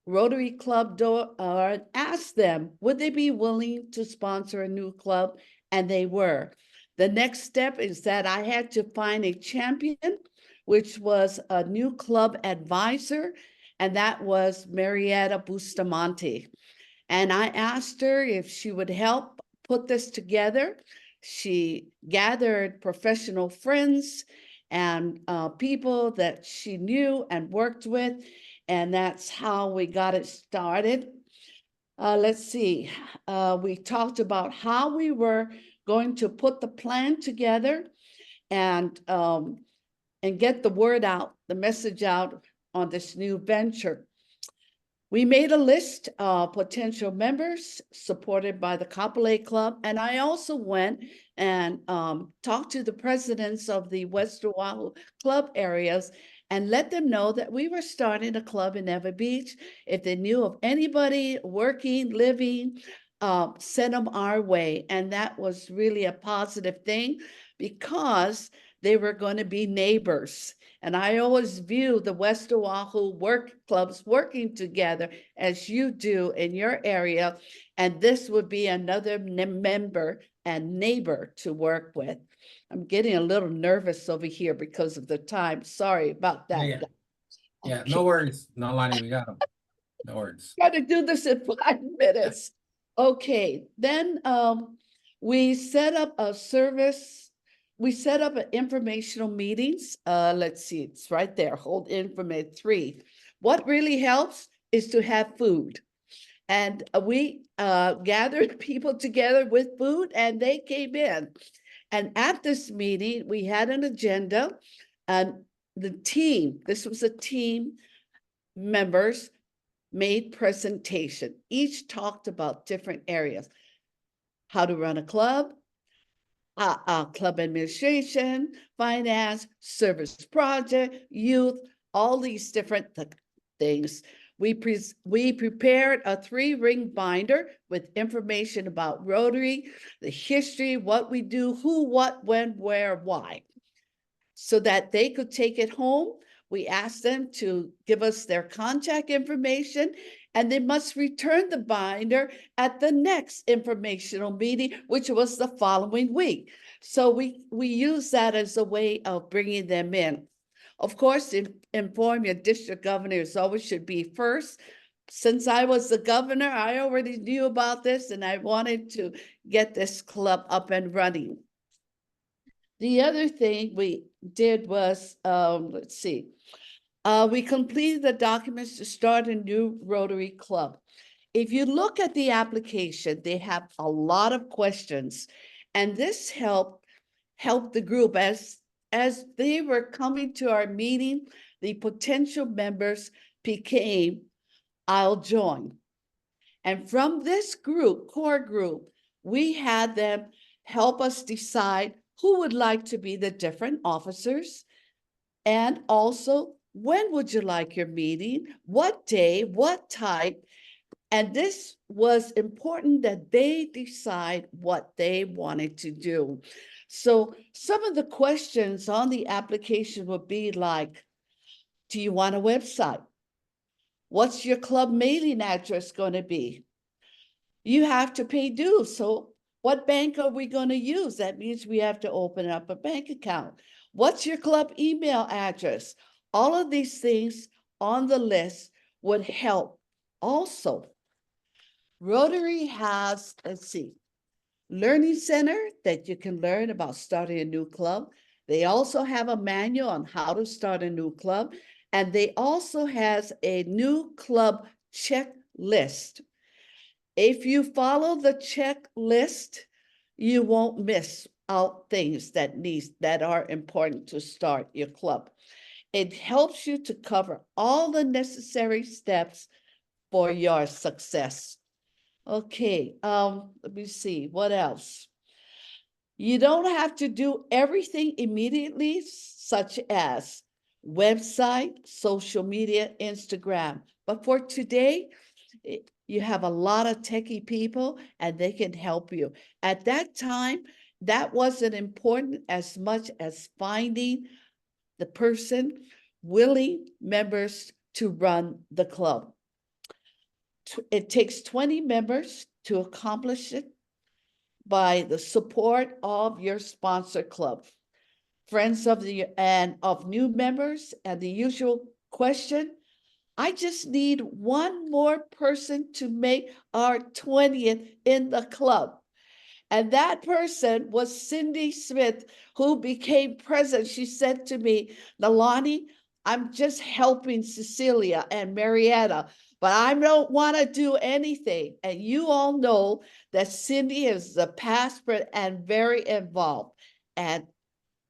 Rotary Club door and asked them, would they be willing to sponsor a new club? And they were. The next step is that I had to find a champion, which was a new club advisor, and that was Marietta Bustamante. And I asked her if she would help put this together. She gathered professional friends and people that she knew and worked with, and that's how we got it started. Let's see, we talked about how we were going to put the plan together and get the word out, the message out on this new venture. We made a list of potential members supported by the Kapolei Club, and I also went and talked to the presidents of the West Oahu club areas and let them know that we were starting a club in Ewa Beach. If they knew of anybody working, living, send them our way. And that was really a positive thing because they were going to be neighbors. And I always view the West Oahu work clubs working together as you do in your area. And this would be another member and neighbor to work with. I'm getting a little nervous over here because of the time. Sorry about that. Yeah, yeah, no worries. No, Lonnie, we got them. No worries. Try to do this in 5 minutes. Okay, then we set up a service. We set up an informational meetings. Let's see, it's right there. Hold information 3. What really helps is to have food. And we gathered people together with food and they came in. And at this meeting, we had an agenda and the team, this was a team, members made presentation. Each talked about different areas. How to run a club, club administration, finance, service project, youth, all these different things. We prepared a 3-ring binder with information about Rotary, the history, what we do, who, what, when, where, why, so that they could take it home. We asked them to give us their contact information, and they must return the binder at the next informational meeting, which was the following week. So we use that as a way of bringing them in. Of course, inform your district governors always should be first. Since I was the governor, I already knew about this, and I wanted to get this club up and running. The other thing we did was, let's see, we completed the documents to start a new Rotary Club. If you look at the application, they have a lot of questions, and this helped the group as they were coming to our meeting, the potential members became, I'll join. And from this group, core group, we had them help us decide who would like to be the different officers, and also when would you like your meeting, what day, what type. And this was important that they decide what they wanted to do. So some of the questions on the application would be like, do you want a website? What's your club mailing address going to be? You have to pay dues. So what bank are we going to use? That means we have to open up a bank account. What's your club email address? All of these things on the list would help. Also, Rotary has, let's see, Learning Center that you can learn about starting a new club. They also have a manual on how to start a new club. And they also has a new club checklist. If you follow the checklist, you won't miss out things that are important to start your club. It helps you to cover all the necessary steps for your success. Okay, let me see, what else? You don't have to do everything immediately, such as website, social media, Instagram. But for today, you have a lot of techie people and they can help you. At that time, that wasn't important as much as finding the person, willing members to run the club. It takes 20 members to accomplish it by the support of your sponsor club. Friends of new members, and the usual question, I just need one more person to make our 20th in the club. And that person was Cindy Smith, who became president. She said to me, Nalani, I'm just helping Cecilia and Marietta, but I don't want to do anything. And you all know that Cindy is the past and very involved. And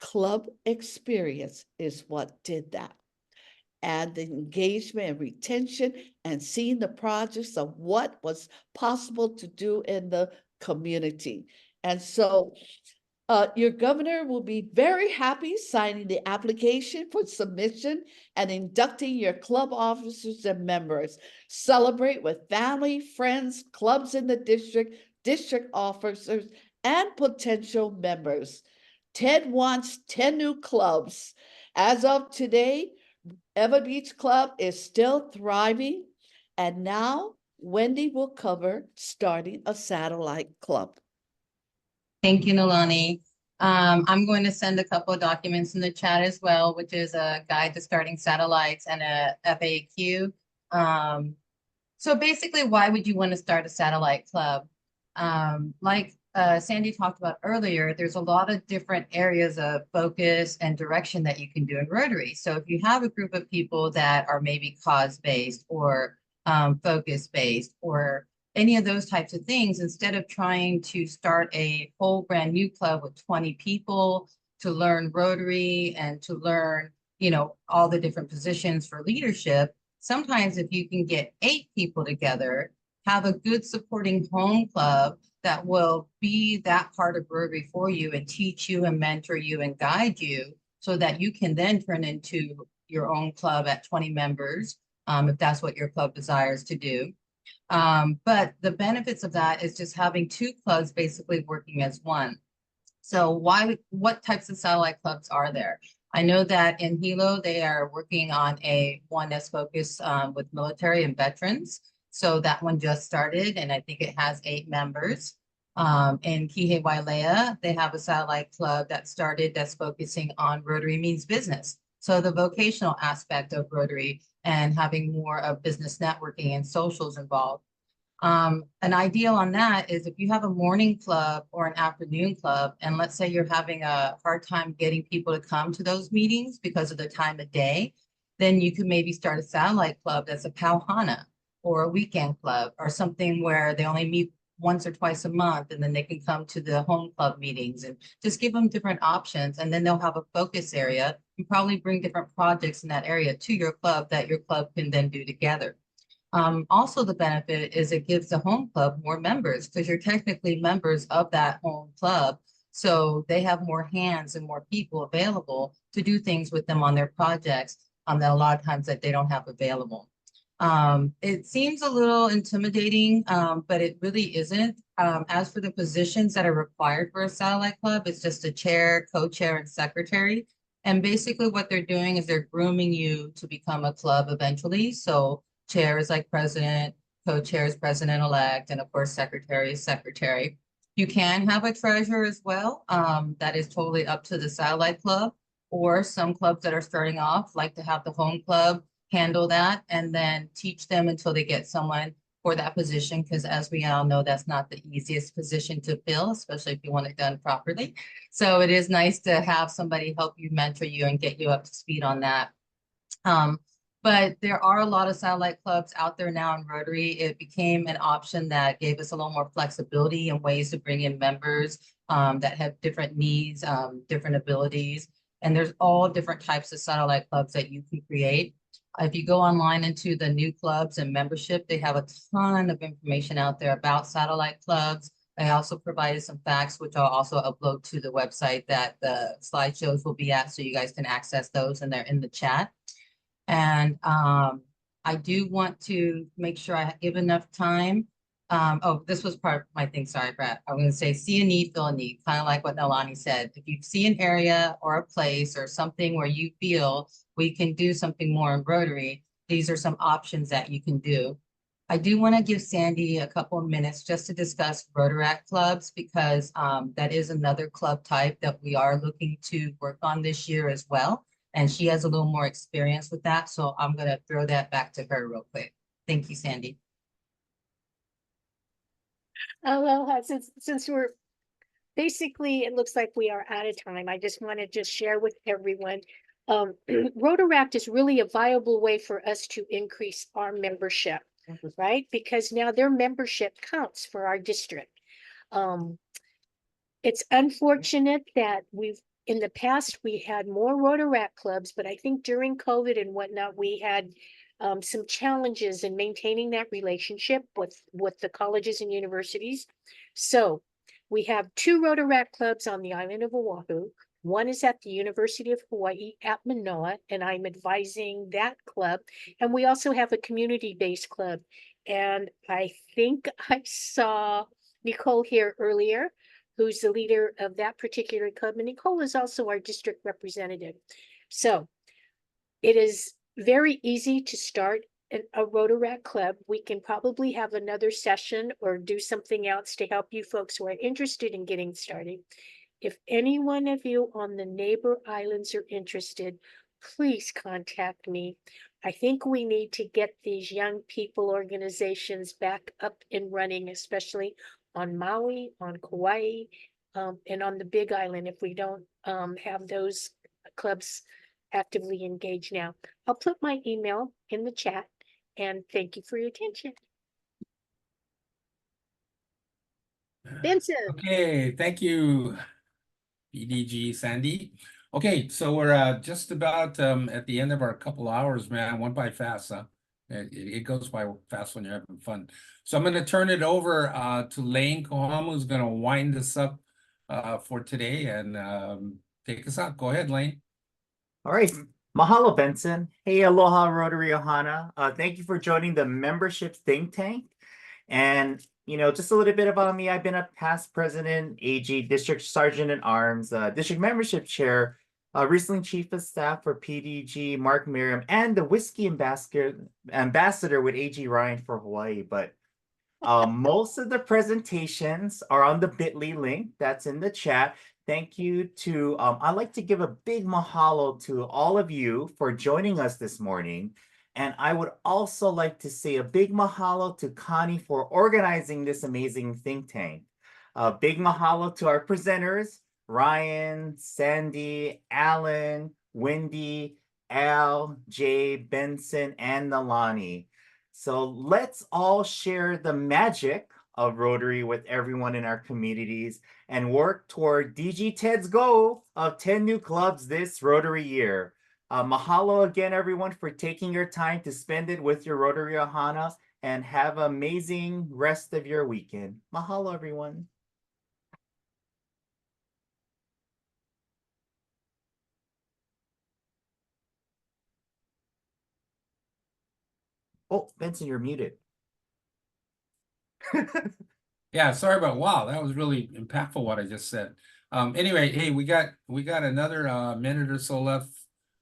club experience is what did that. And the engagement and retention and seeing the projects of what was possible to do in the community. And so your governor will be very happy signing the application for submission and inducting your club officers and members. Celebrate with family, friends, clubs in the district officers, and potential members. Ted wants 10 new clubs. As of today, Ever Beach Club is still thriving, and now Wendy will cover starting a satellite club. Thank you, Nalani. I'm going to send a couple of documents in the chat as well, which is a guide to starting satellites and a FAQ. So basically, why would you want to start a satellite club? Like Sandy talked about earlier, there's a lot of different areas of focus and direction that you can do in Rotary. So if you have a group of people that are maybe cause-based or focus-based or any of those types of things, instead of trying to start a whole brand new club with 20 people to learn Rotary and to learn, you know, all the different positions for leadership, sometimes if you can get 8 people together, have a good supporting home club that will be that part of Rotary for you and teach you and mentor you and guide you so that you can then turn into your own club at 20 members, if that's what your club desires to do. But the benefits of that is just having 2 clubs basically working as one. So what types of satellite clubs are there? I know that in Hilo, they are working on one that's focused with military and veterans. So that one just started, and I think it has 8 members. In Kihei Wailea, they have a satellite club that started that's focusing on Rotary Means Business. So the vocational aspect of Rotary and having more of business networking and socials involved. An ideal on that is if you have a morning club or an afternoon club, and let's say you're having a hard time getting people to come to those meetings because of the time of day, then you could maybe start a satellite club that's a Pauhana or a weekend club or something where they only meet once or twice a month, and then they can come to the home club meetings and just give them different options. And then they'll have a focus area and probably bring different projects in that area to your club that your club can then do together. Also, the benefit is it gives the home club more members because you're technically members of that home club. So they have more hands and more people available to do things with them on their projects that a lot of times that they don't have available. It seems a little intimidating, but it really isn't. As for the positions that are required for a satellite club, it's just a chair, co-chair, and secretary. And basically what they're doing is they're grooming you to become a club eventually. So chair is like president, co-chair is president-elect, and of course, secretary is secretary. You can have a treasurer as well. That is totally up to the satellite club, or some clubs that are starting off like to have the home club handle that and then teach them until they get someone for that position. Because as we all know, that's not the easiest position to fill, especially if you want it done properly. So it is nice to have somebody help you, mentor you, and get you up to speed on that. But there are a lot of satellite clubs out there now in Rotary. It became an option that gave us a little more flexibility and ways to bring in members that have different needs, different abilities. And there's all different types of satellite clubs that you can create. If you go online into the new clubs and membership, they have a ton of information out there about satellite clubs. I also provided some facts, which I'll also upload to the website that the slideshows will be at, so you guys can access those, and they're in the chat. And I do want to make sure I give enough time. Oh, this was part of my thing. Sorry, Brett. I'm going to say, see a need, fill a need, kind of like what Nalani said. If you see an area or a place or something where you feel we can do something more in Rotary, these are some options that you can do. I do want to give Sandy a couple of minutes just to discuss Rotaract clubs, because that is another club type that we are looking to work on this year as well. And she has a little more experience with that. So I'm going to throw that back to her real quick. Thank you, Sandy. Aloha, since we're basically, it looks like we are out of time. I just want to just share with everyone. Rotaract is really a viable way for us to increase our membership, right? Because now their membership counts for our district. It's unfortunate that in the past, we had more Rotaract clubs, but I think during COVID and whatnot, we had some challenges in maintaining that relationship with the colleges and universities. So we have 2 Rotaract clubs on the island of Oahu. One is at the University of Hawaii at Manoa, and I'm advising that club. And we also have a community-based club. And I think I saw Nicole here earlier, who's the leader of that particular club. And Nicole is also our district representative. So it is very easy to start a Rotaract club. We can probably have another session or do something else to help you folks who are interested in getting started. If any one of you on the neighbor islands are interested, please contact me. I think we need to get these young people organizations back up and running, especially on Maui, on Kauai, and on the Big Island if we don't have those clubs actively engaged now. I'll put my email in the chat, and thank you for your attention. Benson. Okay, thank you, PDG Sandy. Okay, so we're just about at the end of our couple hours, man. Went by fast, huh? It goes by fast when you're having fun. So I'm going to turn it over to Lane Kohamu, who's going to wind us up for today and take us out. Go ahead, Lane. All right. Mahalo, Benson. Hey, aloha, Rotary Ohana. Thank you for joining the membership think tank. And, you know, just a little bit about me. I've been a past president, AG, district sergeant at arms, district membership chair, recently chief of staff for PDG, Mark Merriam, and the whiskey ambassador with AG Ryan for Hawaii. But most of the presentations are on the bit.ly link that's in the chat. Thank you to, I'd like to give a big mahalo to all of you for joining us this morning. And I would also like to say a big mahalo to Connie for organizing this amazing think tank. A big mahalo to our presenters, Ryan, Sandy, Alan, Wendy, Al, Jay, Benson, and Nalani. So let's all share the magic of Rotary with everyone in our communities and work toward DG Ted's goal of 10 new clubs this Rotary year. Mahalo again, everyone, for taking your time to spend it with your Rotary Ohana, and have an amazing rest of your weekend. Mahalo, everyone. Oh, Benson, you're muted. Yeah, sorry about, wow, that was really impactful what I just said. Anyway, hey, we got another minute or so left.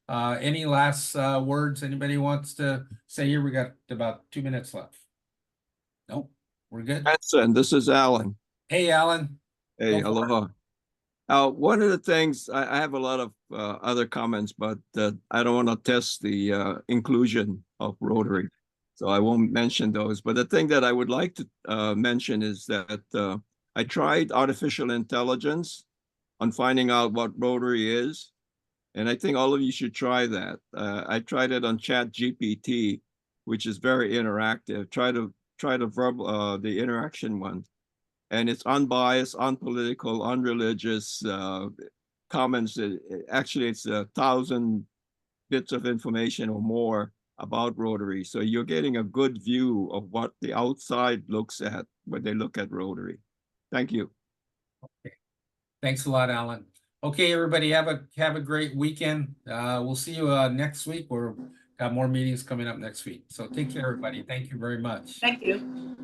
Any last words anybody wants to say here? We got about 2 minutes left. Nope, we're good. Benson, this is Alan. Hey, Alan. Hey, aloha. One of the things, I have a lot of other comments, but I don't want to test the inclusion of Rotary, so I won't mention those. But the thing that I would like to mention is that I tried artificial intelligence on finding out what Rotary is. And I think all of you should try that. I tried it on Chat GPT, which is very interactive. Try the verbal, the interaction one. And it's unbiased, unpolitical, unreligious comments. Actually, it's 1,000 bits of information or more about Rotary. So you're getting a good view of what the outside looks at when they look at Rotary. Thank you. Okay. Thanks a lot, Alan. Okay, everybody, have a great weekend. We'll see you next week. We're got more meetings coming up next week. So take care, everybody. Thank you very much. Thank you.